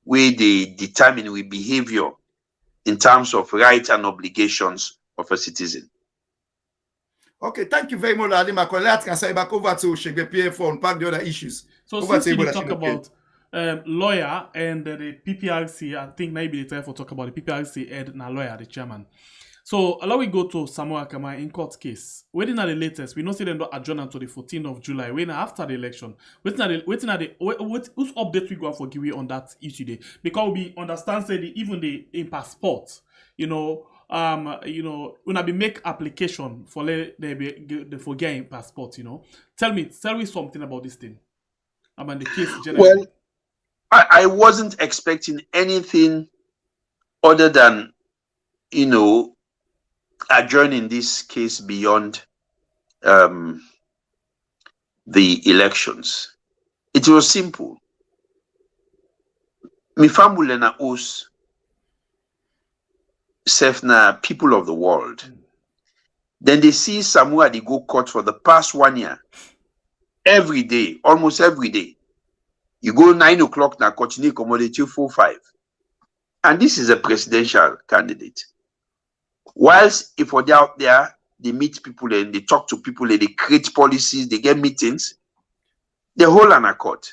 where they determine we behavior in terms of rights and obligations of a citizen. Okay, thank you very much, Ali Macron. Let's say back over to Shegbe Pierre for unpack the other issues. So since you talk about lawyer and the PPRC, I think maybe the time for talk about the PPRC and na lawyer, the chairman. So allow we go to Samura Kamara in court case. Waiting at the latest, we know say them don't adjourn until the 14th of July. When after the election, waiting at whose update we go for give on that issue day, because we understand say even the in passport, when I be make application for the for getting passport, tell me something about this thing about the case generally. Well, I wasn't expecting anything other than adjourning this case beyond the elections. It was simple. Mi family na us na people of the world. Then they see Samura they go court for the past 1 year. Every day, almost every day. You go 9 o'clock na continue commodity 4-5. And this is a presidential candidate. Whilst if they're out there, they meet people and they talk to people and they create policies, they get meetings, they hold an accord.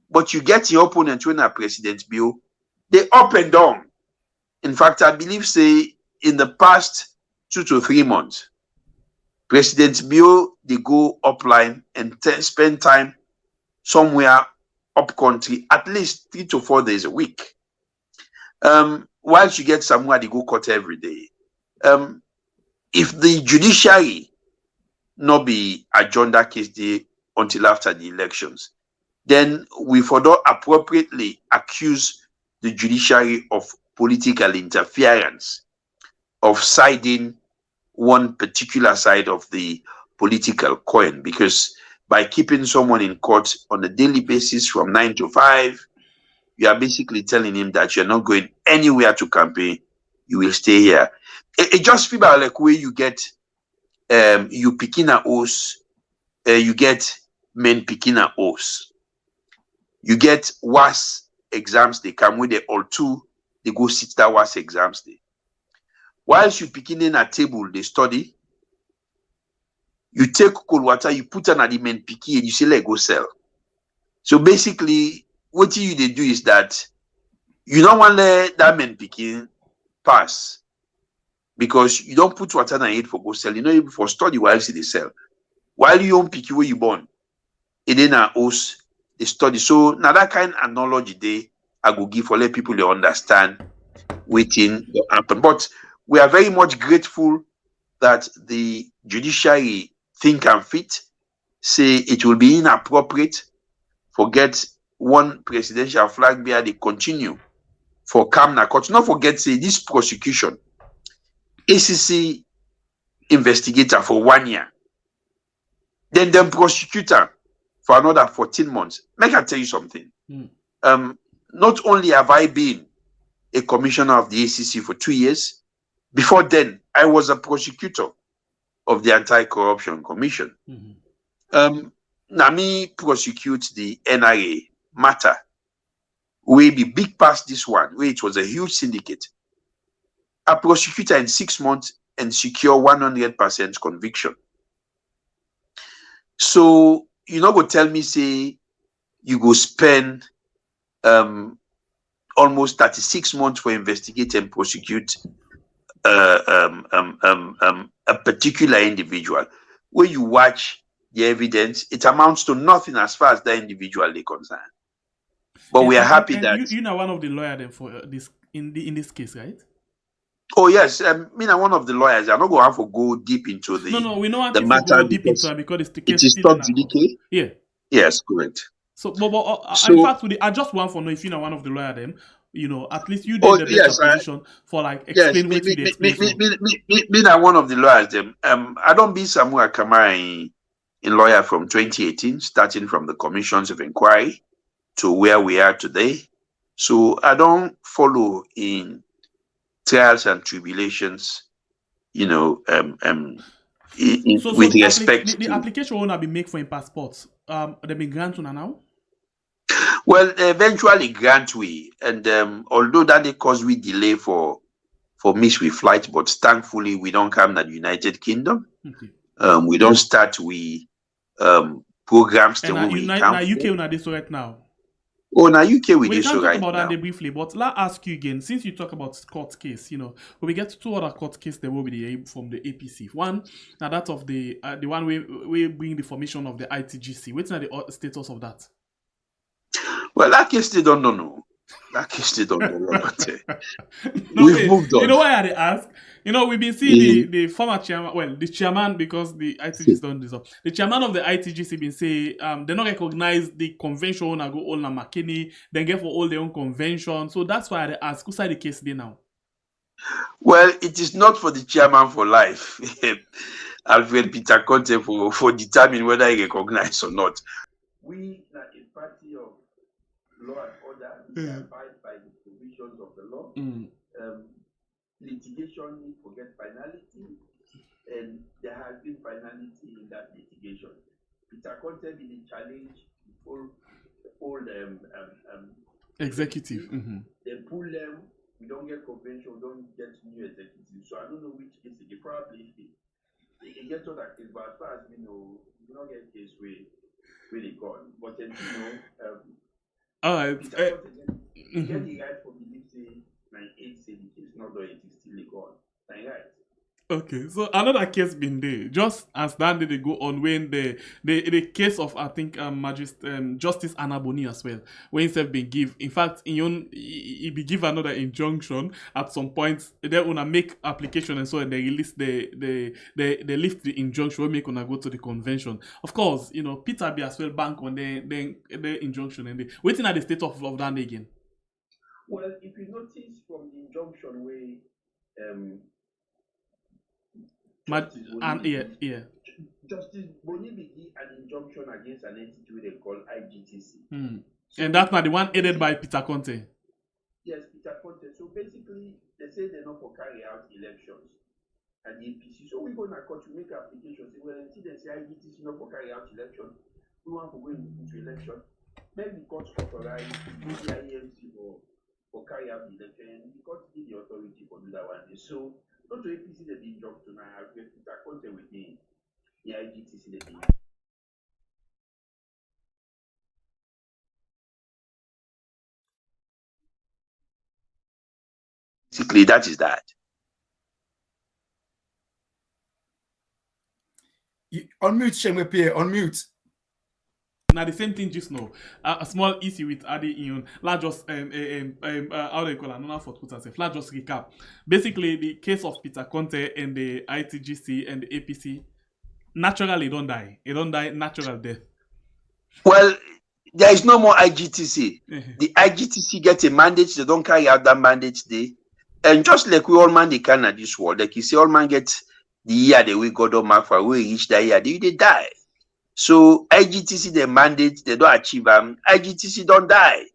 But you get your opponent when a president bill, they up and down. In fact, I believe say in the past 2 to 3 months, President Bio they go upline and spend time somewhere up country at least 3 to 4 days a week. Whilst you get somewhere they go court every day. If the judiciary not be adjourned that case day until after the elections, then we further appropriately accuse the judiciary of political interference, of siding one particular side of the political coin, because by keeping someone in court on a daily basis from 9 to 5, you are basically telling him that you're not going anywhere to campaign, you will stay here. It just feels like where you get you picking a horse, you get men picking a horse. You get WAS exams, they come with the all two, they go sit that WAS exams day. Whilst you picking in a table, they study. You take cold water, you put on the men picky and you say, let go sell. So basically, what you they do is that you don't want to let that men picking pass, because you don't put water in it for go sell. You know, for study while they sell. While you don't pick where you born, it then a house, the study. So now that kind of analogy they I go give for let people to understand waiting to happen. But we are very much grateful that the judiciary think and fit say it will be inappropriate forget one presidential flag bearer they continue for Kamara court. Not forget say this prosecution ACC investigator for 1 year, then prosecutor for another 14 months. Make I tell you something. Not only have I been a commissioner of the ACC for 2 years, before then I was a prosecutor of the Anti-Corruption Commission. Now me prosecute the NRA matter. We be big past this one, where it was a huge syndicate. A prosecutor in 6 months and secure 100% conviction. So you know, go tell me say you go spend almost 36 months for investigate and prosecute a particular individual. When you watch the evidence, it amounts to nothing as far as that individual is concerned. But we are happy that you know one of the lawyers then for this in this case, right? Oh yes, me and one of the lawyers. I'm not going to have to go deep into the No, we don't the have matter to go deep into it because it's the case it is still in top a court. judiciary. Yeah. Yes, correct. So, but So- in fact, I just want to know if you know one of the lawyer them, you know, at least you did Oh, the yes, better position for like explain what you explain. Me and one of the lawyers them. I don't be Samura Kamara in lawyer from 2018, starting from the commissions of inquiry to where we are today. So I don't follow in trials and tribulations, you know, So with respect the to. application will not be made for in passports. They been granted now. Well, eventually grant we, and although that they cause we delay for miss with flight, but thankfully we don't come to the United Kingdom. Okay. We don't start we programs the And way we now come. UK una this right now. Oh, now UK we We do can so talk right about now. that briefly, but let's ask you again, since you talk about court case, you know, when we get to 2 other court cases, there will be from the APC. One, now that of the one we bring the formation of the ITGC. What's the status of that? Well, that case they don't know. That case they don't know. But, No, we've wait, moved on. you know why I ask? You know, we've been seeing the former chairman, well, the chairman, because the ITGC don't deserve. The chairman of the ITGC been say they not recognize the convention and go all na McKinney, then get for all their own convention. So that's why I ask, who's the case there now? Well, it is not for the chairman for life. Alfred Peter Conte for determine whether he recognized or not. We are a party of law and order. We abide by the provisions of the law. Litigation need to get finality, and there has been finality in that litigation. Peter Conte did challenge the old Executive. They pull them. We don't get convention. We don't get new executive. So I don't know which case they probably they get other case, but as far as we know, we don't get case where they gone. But then you know, All right. Peter Conte get the right for belief say 98 say the case not though it is still gone. Right. Okay, so another case been there. Just as that they go on when the case of I think Justice Anaboni as well, when himself been give. In fact, he be give another injunction at some point. They wanna make application and so and they release they lift the injunction. We make wanna go to the convention. Of course, you know Peter be as well bank on the injunction and waiting at the state of that again. Well, if you notice from the injunction way, Justice Boni begin an injunction against an entity they call IGTC. So and that's not the one headed by Peter Conte. Yes, Peter Conte. So basically, they say they're not for carry out elections at the APC. So we go to court to make applications. Say, well, until they say IGTC not for carry out election, we want to go into election. Maybe the court authorize the IEMC for carry out the election, and the court give the authority for do that one. So not to APC they been dropped tonight. We have Peter Conte within the IGTC they been. Basically, that is that. Unmute, Shemwe Pierre, unmute. Now the same thing just now. A small issue with Adi Ion. Let's just how do you call it? Not for Twitter. Let's just recap. Basically, the case of Peter Conte and the ITGC and the APC naturally don't die. It don't die natural death. Well, there is no more IGTC. The IGTC get a mandate. They don't carry out that mandate. And just like we all man they can at this world, like you say, all man get the year the way God or mark for we reach that year, they die. So IGTC the mandate, they don't achieve IGTC don't die.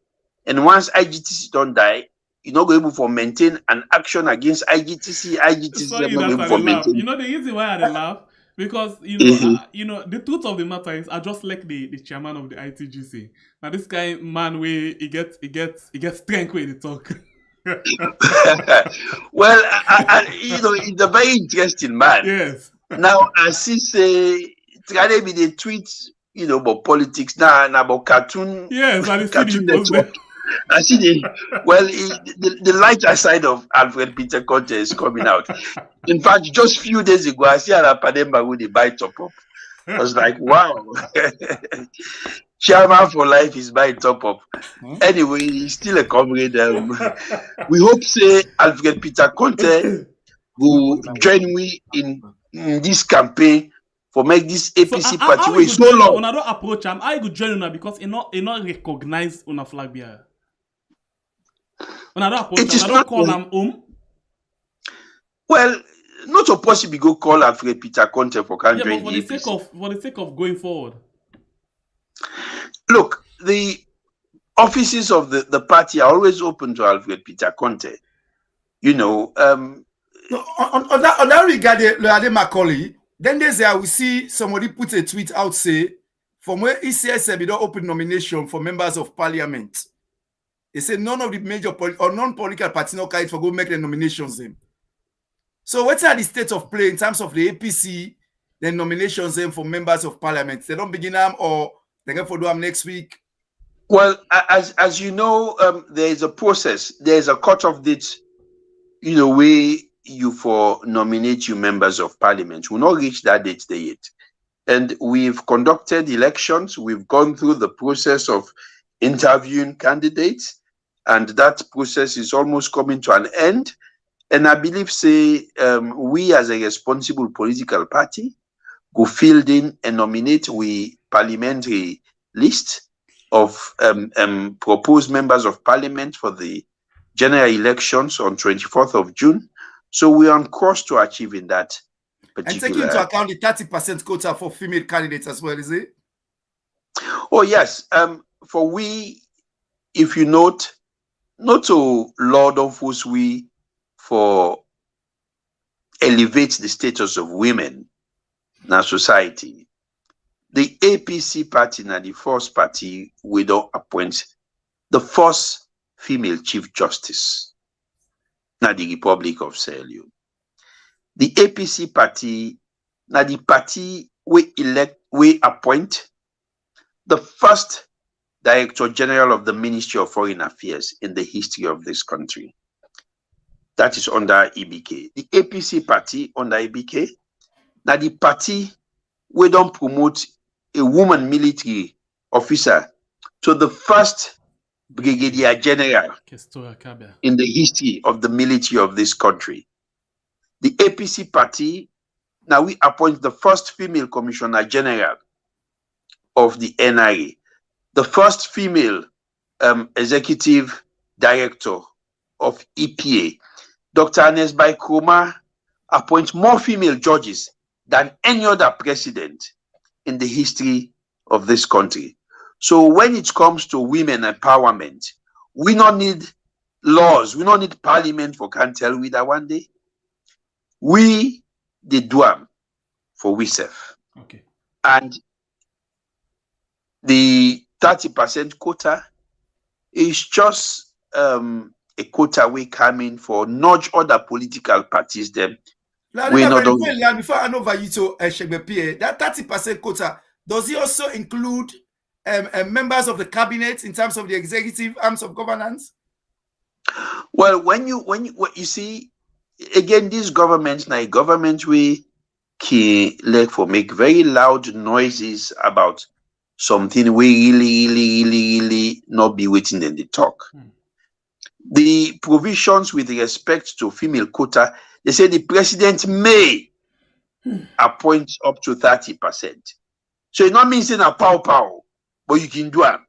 And once IGTC don't die, you're not able to maintain an action against IGTC. IGTC Sorry, not able to maintain. You know the reason why I laugh? Because the truth of the matter is I just like the chairman of the ITGC. Now this guy man where he gets strength when he talk. Well, he's a very interesting man. Yes. Now, as he say, try to be the tweets, about politics now and about cartoon. Yes, and cartoon network. I see the lighter side of Alfred Peter Conte is coming out. In fact, just a few days ago, I see Pademba with the buy top up. I was like, wow. Chairman for life is by top up. Anyway, he's still a comrade. We hope say Alfred Peter Conte will join me in this campaign for make this APC party way so long. When I don't approach him, I go join him because he not recognize on a flag bearer. When I don't approach him, I don't call him home. Well, not so possible go call Alfred Peter Conte for can join for the the APC. sake of going forward. Look, the offices of the party are always open to Alfred Peter Conte. On that regard, Macaulay, then there's we see somebody put a tweet out say from where ECSB don't open nomination for members of parliament. They say none of the major or non-political parties no carry for go make the nominations them. So what's the state of play in terms of the APC, the nominations them for members of parliament? They don't begin them or they can do them next week. Well, as you know, there is a process. There is a cutoff date, where you for nominate you members of parliament. We'll not reach that date there yet. And we've conducted elections. We've gone through the process of interviewing candidates, and that process is almost coming to an end. And I believe, we as a responsible political party go field in and nominate we parliamentary list of proposed members of parliament for the general elections on 24th of June. So we are on course to achieving that particular. And taking into account the 30% quota for female candidates as well, is it? Oh, yes. For we, if you note, not to laud of us we for elevate the status of women in our society. The APC party now the first party we don't appoint the first female chief justice now the Republic of Sierra Leone. The APC party now the party we appoint the first Director General of the Ministry of Foreign Affairs in the history of this country. That is under EBK. The APC party under EBK, now the party we don't promote a woman military officer to the first Brigadier General in the history of the military of this country. The APC party, now we appoint the first female Commissioner General of the NRA, the first female executive director of EPA. Dr. Anes Kroma appoints more female judges than any other president in the history of this country. So when it comes to women empowerment, we don't need laws, we don't need parliament for can't tell we that one day. We did do them for we self. Okay. And the 30% quota is just a quota we come in for nudge other political parties them. Before I know you to Shegbe, that 30% quota, does it also include members of the cabinet in terms of the executive arms of governance? Well, when you see, again, these governments, now government we can like for make very loud noises about something we really not be waiting in the talk. The provisions with respect to female quota, they say the president may appoint up to 30%. So it not means in a pow, but you can do it.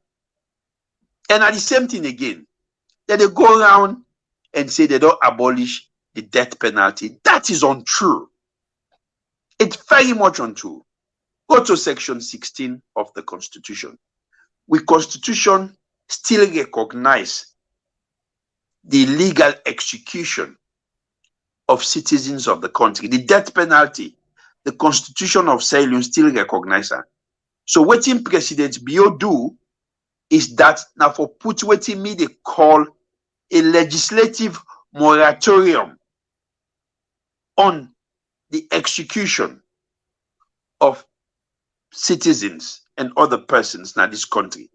And at the same thing again, that they go around and say they don't abolish the death penalty. That is untrue. It's very much untrue. Go to section 16 of the Constitution. The Constitution still recognize the legal execution of citizens of the country. The death penalty, the Constitution of Sierra Leone still recognize that. So what President Bio do is that now for put what me they call a legislative moratorium on the execution of citizens and other persons in this country.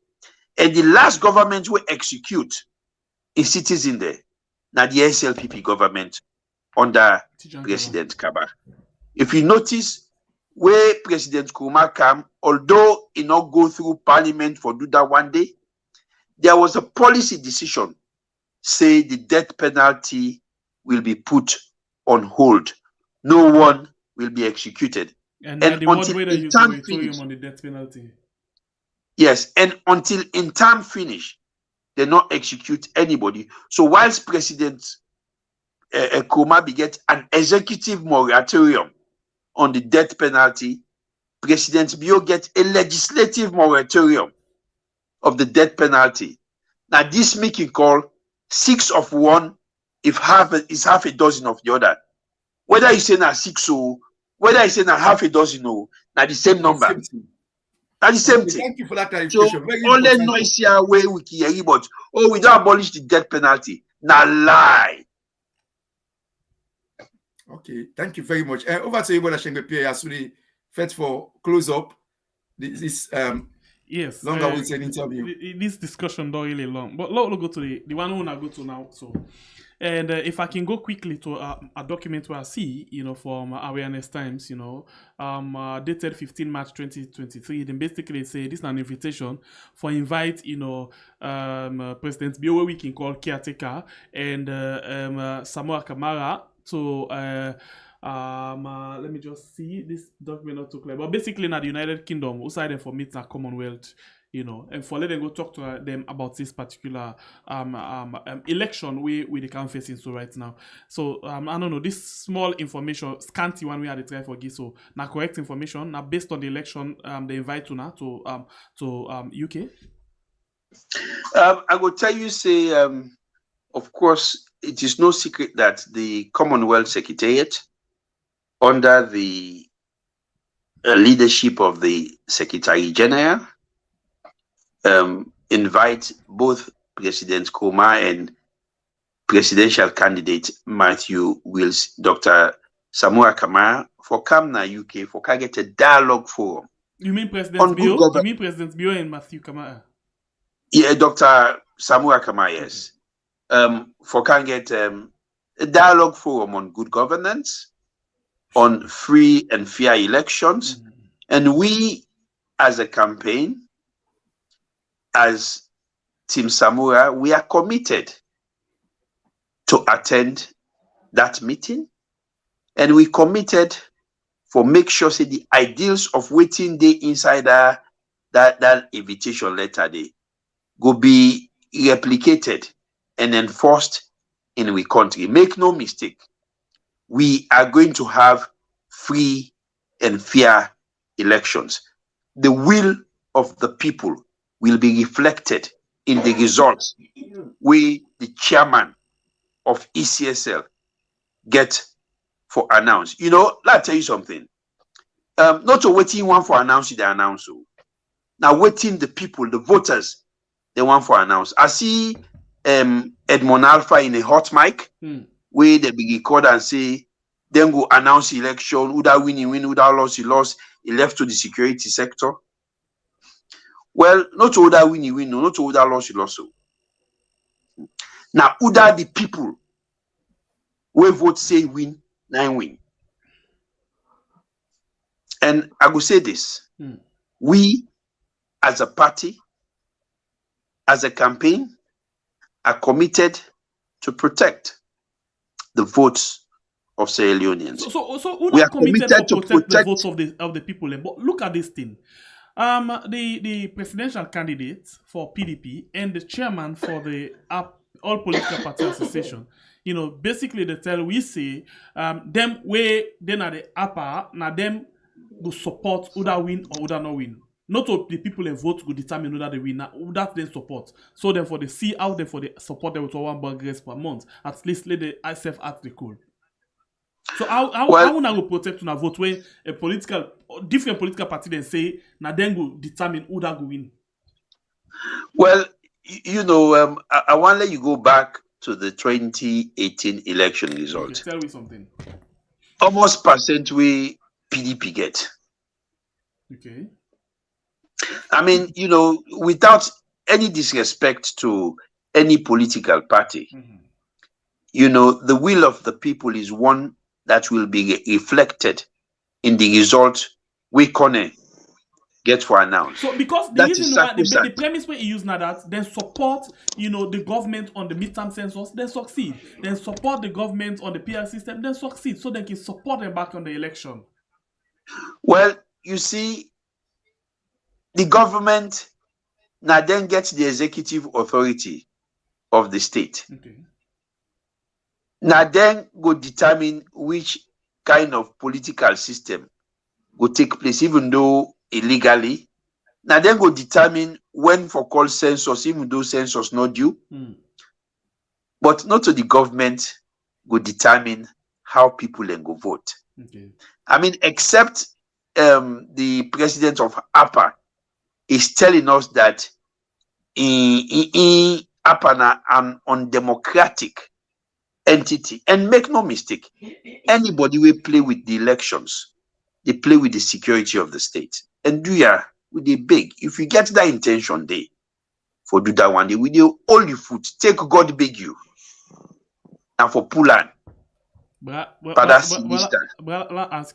And the last government will execute a citizen there, now the SLPP government under President Kamara. If you notice, where President Nkrumah came, although he not go through parliament for do that one day, there was a policy decision, say the death penalty will be put on hold. No one will be executed. And until in time finish, on the death penalty. Yes, and until in time finish, they not execute anybody. So whilst President Nkrumah beget an executive moratorium on the death penalty, President Bio gets a legislative moratorium of the death penalty. Now this making call 6 of one, if half is half a dozen of the other. Whether you say now 6 or whether you say now half a dozen or now the same number. Now the same thing. Thank you for that clarification. So all the noise here way we can hear, but we don't abolish the death penalty. Now lie. Okay, thank you very much. Over to you, Brother Shengbe as we fit for close up this yes longer with an interview. This discussion not really long, but let's go to the one we want to go to now. So, and if I can go quickly to a document where I see, from Awareness Times, dated 15 March 2023, then basically say this is an invitation for invite, President Bio, we can call caretaker, and Samura Kamara to let me just see this document not too clear, but basically now the United Kingdom outside them for meet a Commonwealth, and for let them go talk to them about this particular election we the can facing so right now. So I don't know, this small information scanty one we had to try for give, so now correct information now based on the election they invite to now to UK. I will tell you say of course it is no secret that the Commonwealth Secretariat, under the leadership of the Secretary General, invite both President Nkrumah and presidential candidate Matthew Wills, Dr. Samura Kamara, for come na UK for can get a dialogue forum. You mean President Bio? You mean President Bio and Matthew Kamara? Yeah, Dr. Samura Kamara, yes. For can get a dialogue forum on good governance, on free and fair elections, and we as a campaign, as Team Samura, we are committed to attend that meeting, and we committed for make sure say the ideals of waiting day inside that invitation letter day go be replicated and enforced in our country. Make no mistake, we are going to have free and fair elections. The will of the people will be reflected in the results we, the chairman of ECSL, get for announce. Let me tell you something. Not to waiting one for announce, they announce. Now waiting the people, the voters, they want for announce. I see Edmond Alpha in a hot mic where they be record and say, then go announce election, who that win, he win, who that lost, he lost, he left to the security sector. Well, not all that win, he win, no, not all that lost, he lost. Now, who that the people where vote say win, 9 win. And I will say this, we as a party, as a campaign, are committed to protect the votes of Sierra Leoneans. So we We are are committed committed to to protect the protect- votes of the people. But look at this thing. The presidential candidate for PDP and the chairman for the All Political Party Association, basically they tell we say them way then at the upper now them go support whether win or whether not win. Not all the people in vote go determine whether they win. Now that they support. So then for the see out there for the support them with $1 per month. At least let the ISF at the call. So how we go protect una vote when a different political party then say na then go determine who that go win? Well, I want to let you go back to the 2018 election result. Okay, tell me something. Almost percent we PDP get. Okay. I mean, without any disrespect to any political party, the will of the people is one that will be reflected in the result we can get for announced. So because the reason why the premise where you use now that then support the government on the midterm census, then succeed. Then support the government on the PR system, then succeed. So they can support them back on the election. Well, you see, the government now then gets the executive authority of the state. Okay. Now then go determine which kind of political system will take place, even though illegally. Now then go determine when for call census, even though census not due. But not to the government go determine how people then go vote. Okay. I mean, except the president of APA is telling us that in APA an undemocratic entity. And make no mistake, anybody will play with the elections, they play with the security of the state. And with the big, if you get that intention there, for do that one day, with you all your foot, take God beg you. And for Pulan. But I'll ask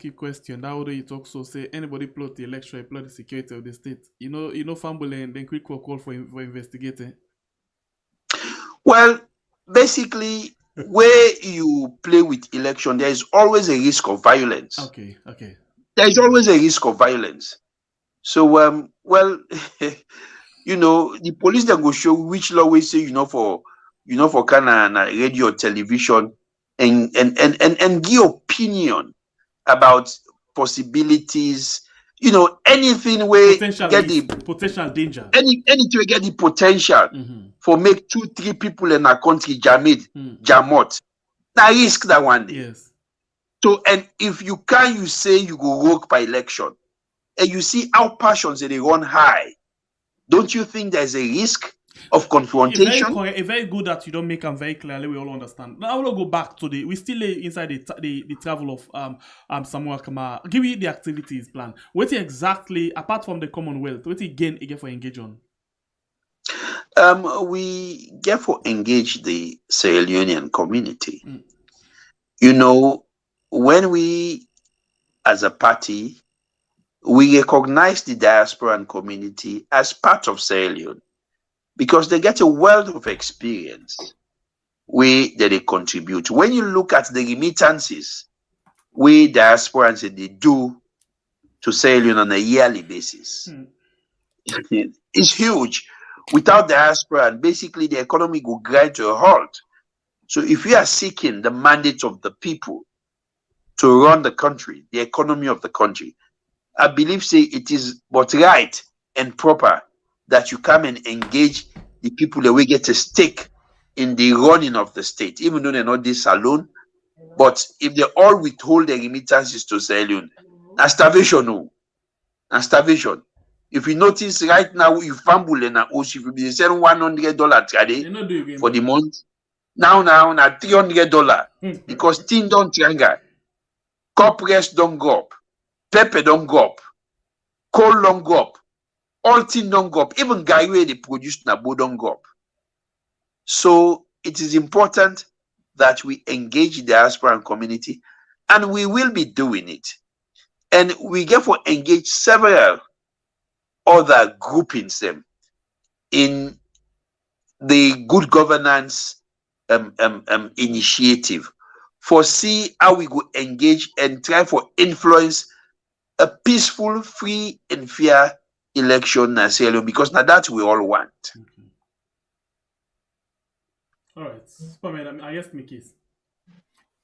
you a question. That way you talk so say anybody plot the election, plot the security of the state. Fumble and then quick call for investigating. Well, basically, where you play with election, there is always a risk of violence. Okay. There is always a risk of violence. So, the police then go show which law we say, for kind of radio, television, and give opinion about possibilities. Anything where get the potential danger. Anything to get the potential for make 2-3 people in a country jamot. Now risk that one day. Yes. So, and if you can, you say you go work by election, and you see how passions they run high, don't you think there's a risk of confrontation? It's very good that you don't make them very clearly. We all understand. Now I want to go back to we still inside the travel of Samura Kamara. Give me the activities plan. What exactly, apart from the Commonwealth, what again for engage on? We get for engage the Sierra Leonean community. When we, as a party, we recognize the diaspora and community as part of Sierra Leone because they get a wealth of experience where they contribute. When you look at the remittances we diasporans they do to Sierra Leone on a yearly basis, it's huge. Without diaspora, and basically the economy will grind to a halt. So if we are seeking the mandate of the people to run the country, the economy of the country, I believe it is but right and proper that you come and engage the people that we get a stake in the running of the state, even though they're not this alone. But if they all withhold their remittances to Sierra Leone, that's starvation. And starvation. If you notice right now, you fumble and if you be selling $100 today for the month, now $300 because things don't triangle. Corporates don't go up, pepper don't go up, coal don't go up, all things don't go up, even Gaiwe they produce Nabo don't go up. So it is important that we engage the diaspora and community, and we will be doing it. And we get for engage several other groupings them in the good governance initiative, foresee how we go engage and try for influence a peaceful, free and fair election in Sierra Leone, because now that we all want. All right, Superman, I guess my case.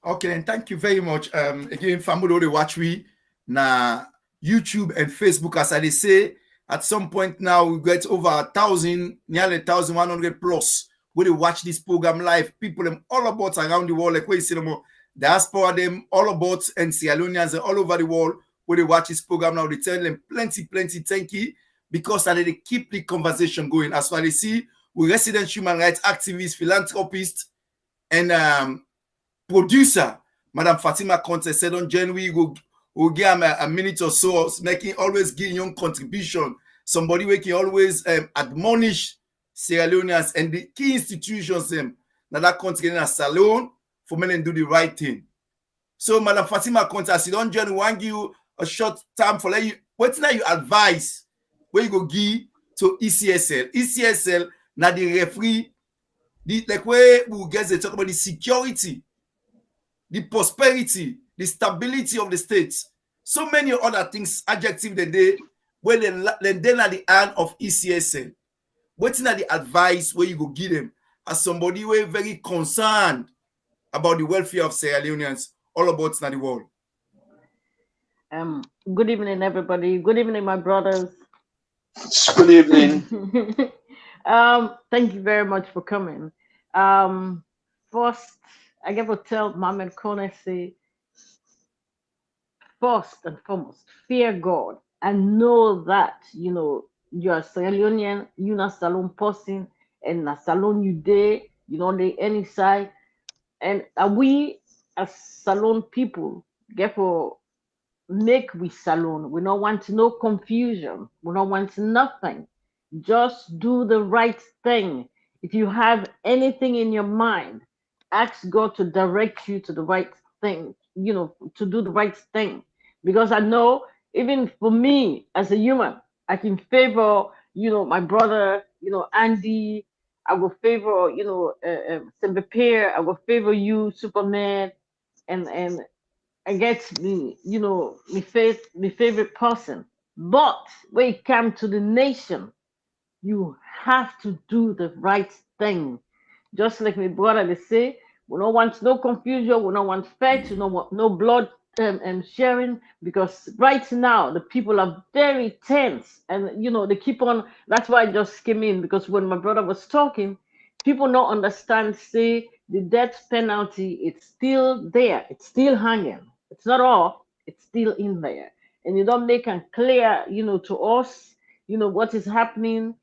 Okay, and thank you very much. Again, family they watch we na YouTube and Facebook. As I say, at some point now we get over 1,000, nearly 1,100 plus. Where they watch this program live, people them all about around the world, like where you see them, diaspora them all about, and Sierra Leoneans all over the world. Where they watch this program now, they tell them plenty thank you, because they keep the conversation going. As far as they see, we resident human rights activists, philanthropists, and producer, Madam Fatima Conte said on January, we'll give him a minute or so, making always give young contribution. Somebody we can always admonish Sierra Leoneans and the key institutions them that country in a salon for men and do the right thing. So Madam Fatima Conte, I said on January, want give you a short time for you. What's now you advise where you go give to ECSL? ECSL now the referee, like where we get to talk about the security, the prosperity, the stability of the states. So many other things, adjective that they when then at the hand of ECSL. What's not the advice where you go give them as somebody who is very concerned about the welfare of Sierra Leoneans all about the world? Good evening, everybody. Good evening, my brothers. Good evening. Thank you very much for coming. First, I get to tell Mohammed Kone, say, first and foremost, fear God and know that, you are Sierra Leonean, you're not Salon person, and na Salon you day, you know, the any side. And we, as Salon people, get for make we Salon. We don't want no confusion. We don't want nothing. Just do the right thing. If you have anything in your mind, ask God to direct you to the right thing, to do the right thing. Because I know, even for me as a human, I can favor, my brother, Andy. I will favor, Sembeper. I will favor you, Superman, and I get me, my favorite person. But when it comes to the nation, you have to do the right thing. Just like my brother they say, we don't want no confusion, we don't want fight, we don't want no blood sharing, because right now the people are very tense, and they keep on. That's why I just came in, because when my brother was talking, people don't understand. Say the death penalty, it's still there, it's still hanging. It's not off, it's still in there, and you don't make it clear, to us, what is happening.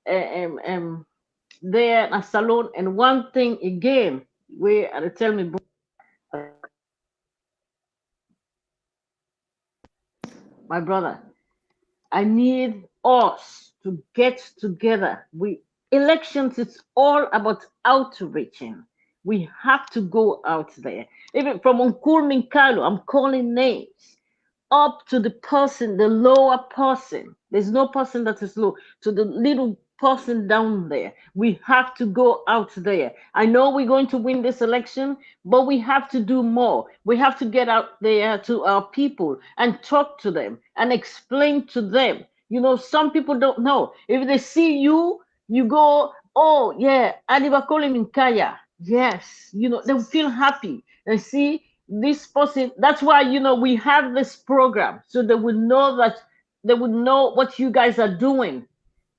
There in a salon. And one thing again, where I tell me, my brother, I need us to get together. Elections, it's all about outreaching. We have to go out there. Even from Unkul Minkalo, I'm calling names, up to the person, the lower person. There's no person that is low, to the little person down there. We have to go out there. I know we're going to win this election, but we have to do more. We have to get out there to our people and talk to them and explain to them. Some people don't know. If they see you, you go, oh yeah, Adibakole Minkaya. Yes, they feel happy. And see this person. That's why we have this program, so they would know what you guys are doing.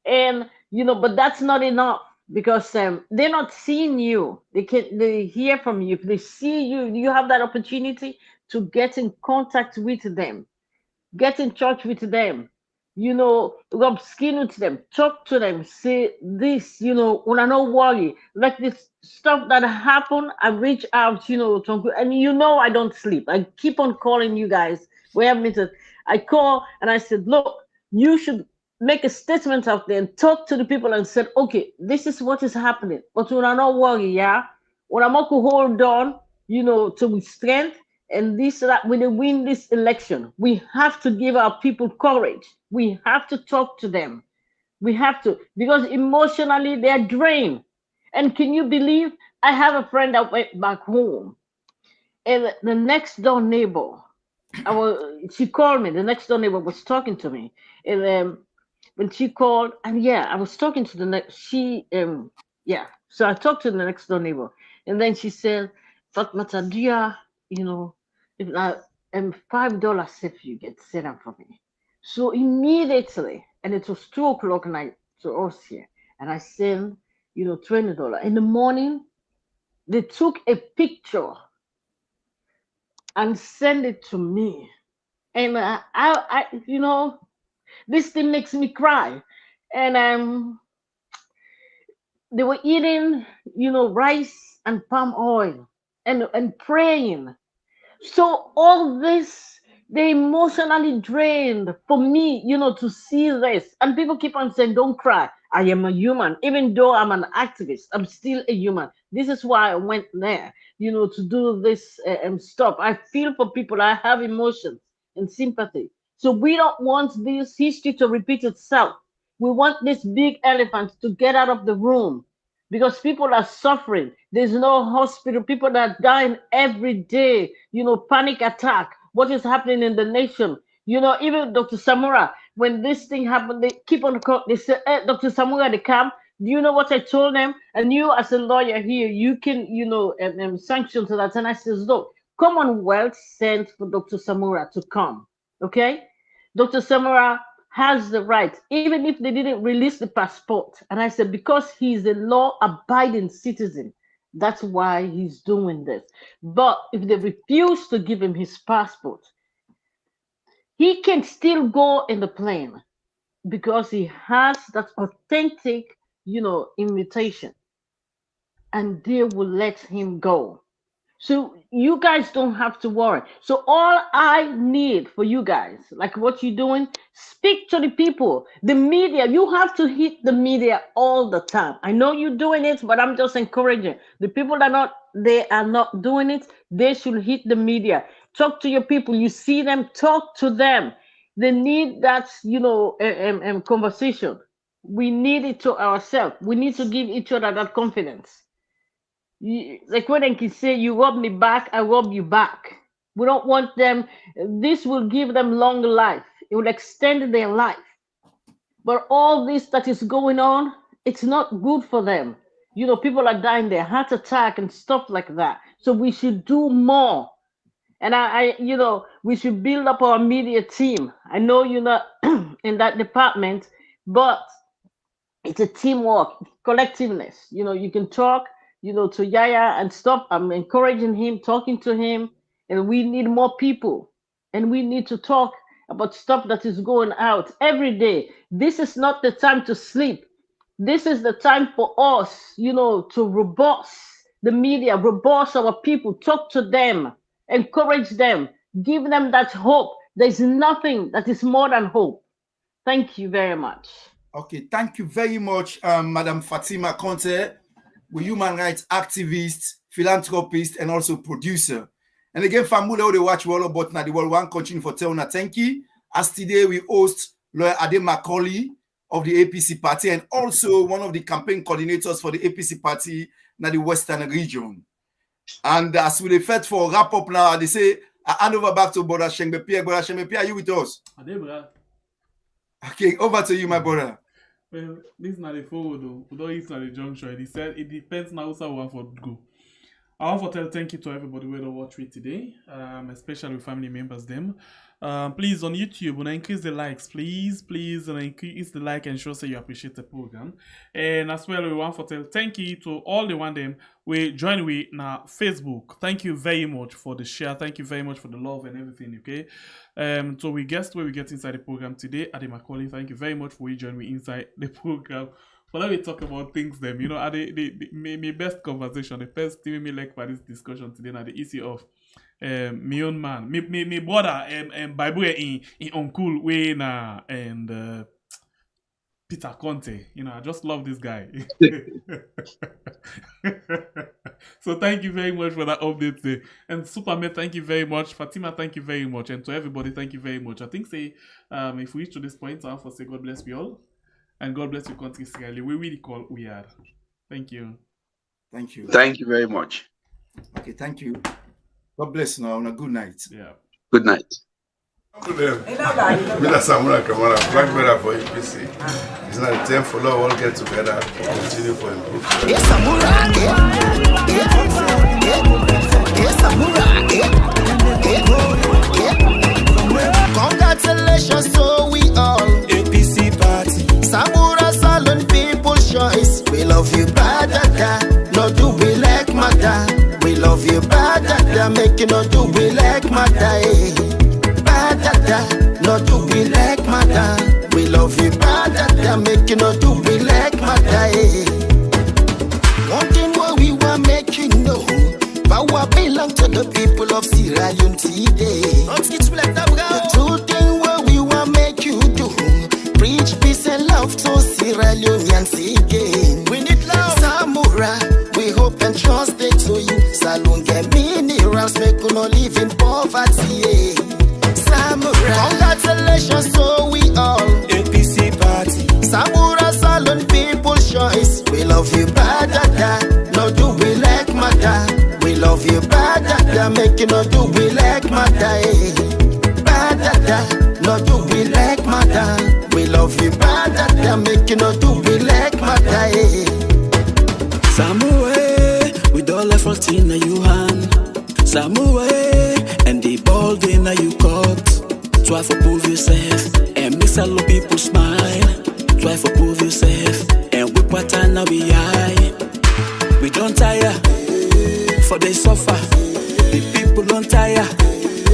And but that's not enough, because they're not seeing you. They hear from you. If they see you, you have that opportunity to get in contact with them, get in touch with them, rub skin with them, talk to them, say this, when I no worry, like this stuff that happen, I reach out, to, and I don't sleep. I keep on calling you guys. We have meetings. I call and I said, look, you should make a statement out there and talk to the people and said, okay, this is what is happening. But when I not worry, yeah, when I'm going to hold on, to with strength, and this that when they win this election, we have to give our people courage. We have to talk to them. We have to, because emotionally they're drained. And can you believe, I have a friend that went back home, and the next door neighbor, she called me. The next door neighbor was talking to me, and when she called, and yeah, I was talking to the next. Yeah. So I talked to the next door neighbor, and then she said, "Fatmata, dear, you know, if I $5 if you get set up for me." So immediately, and it was 2 o'clock night to us here, and I sent, $20 in the morning. They took a picture and sent it to me, and this thing makes me cry, and they were eating, rice and palm oil and praying. So all this, they emotionally drained for me, to see this. And people keep on saying, don't cry. I am a human. Even though I'm an activist, I'm still a human. This is why I went there, to do this stuff. I feel for people. I have emotions and sympathy. So we don't want this history to repeat itself. We want this big elephant to get out of the room, because people are suffering. There's no hospital. People are dying every day. Panic attack. What is happening in the nation? Even Dr. Samura, when this thing happened, they keep on, they say, Dr. Samura, they come. Do you know what I told them? And you, as a lawyer here, you can, sanction to that. And I says, look, Commonwealth sent for Dr. Samura to come. Okay? Dr. Samura has the right, even if they didn't release the passport. And I said, because he's a law-abiding citizen, that's why he's doing this. But if they refuse to give him his passport, he can still go in the plane because he has that authentic, invitation, and they will let him go. So you guys don't have to worry. So all I need for you guys, like what you're doing, speak to the people. The media, you have to hit the media all the time. I know you're doing it, but I'm just encouraging. The people that they are not doing it, they should hit the media. Talk to your people. You see them, talk to them. They need that, conversation. We need it to ourselves. We need to give each other that confidence. Like when they can say, you rub me back, I rub you back. We don't want them. This will give them long life. It will extend their life. But all this that is going on, it's not good for them. People are dying, their heart attack and stuff like that. So we should do more. And we should build up our media team. I know you're not in that department, but it's a teamwork, collectiveness. You can talk, to Yaya and stuff. I'm encouraging him, talking to him, and we need more people. And we need to talk about stuff that is going out every day. This is not the time to sleep. This is the time for us, to robust the media, robust our people, talk to them, encourage them, give them that hope. There's nothing that is more than hope. Thank you very much. Okay, thank you very much, Madam Fatima Conte, a human rights activist, philanthropist, and also producer. And again, Famula, they watch all about now the world one continue for Teona. Thank you. As today we host Lawyer Ade Macaulay of the APC party and also one of the campaign coordinators for the APC party in the Western region. And as we refer for wrap up now, they say, I hand over back to Brother Shengbe Pierre. Brother Shengbe Pierre, are you with us? Okay, over to you, my brother. Well, this is not a forward though. We don't use not a junction. He said it depends now how one for go. I want to tell thank you to everybody who watched it today, especially family members them. Please on YouTube, when I increase the likes, please, and increase the like and show say you appreciate the program. And as well, we want to tell thank you to all the one them we join with now Facebook. Thank you very much for the share. Thank you very much for the love and everything. Okay. So we guessed where we get inside the program today. Ade Macaulay, thank you very much for you joining me inside the program. But let me talk about things them. My best conversation, the first thing me like for this discussion today now the issue of my own man, my brother, Bible in uncle Wayne and Peter Conte. I just love this guy. So thank you very much for that update there. And Superman, thank you very much. Fatima, thank you very much. And to everybody, thank you very much. I think if we reach to this point, I have to say God bless you all. And God bless your country, Sierra Leone. We really call we are. Thank you. Thank you. Thank you very much. Okay, thank you. God bless you now. And a good night. Yeah. Good night. To them. With Samura Kamara, flag bearer for EPC. It's not time for all get together to continue for improvement. Yes, Samura. Yes, Samura. Congratulations to we all. APC party. Samura Salon people's choice. We love you, badada. No do we like mother. We love you, badada. Make you no do we like mother. Badada. No do we like mother. We love you, badada. Make you no do we like mother. One thing what we were making know. Power belong to the people of Sierra Leone today. The two things what we were make you do. Preach peace and love to Sierra Leoneans again. We need love. Samura, we hope and trust it to you. Salon get minerals, make you no live in poverty. Samura, congratulations to we all. APC party. Samura Salon people's choice. We love you, badada. No do we like mother. We love you, badada. Make you no do we like mother. Badada. No do we like mother. We love you, badada. Make you no do we like mother. Samura, with all effort in your hand. Samura, and the ball game that you caught. Try to prove yourself and make some people smile. Try to prove yourself and we pattern now we high. We don't tire, for they suffer. The people don't tire,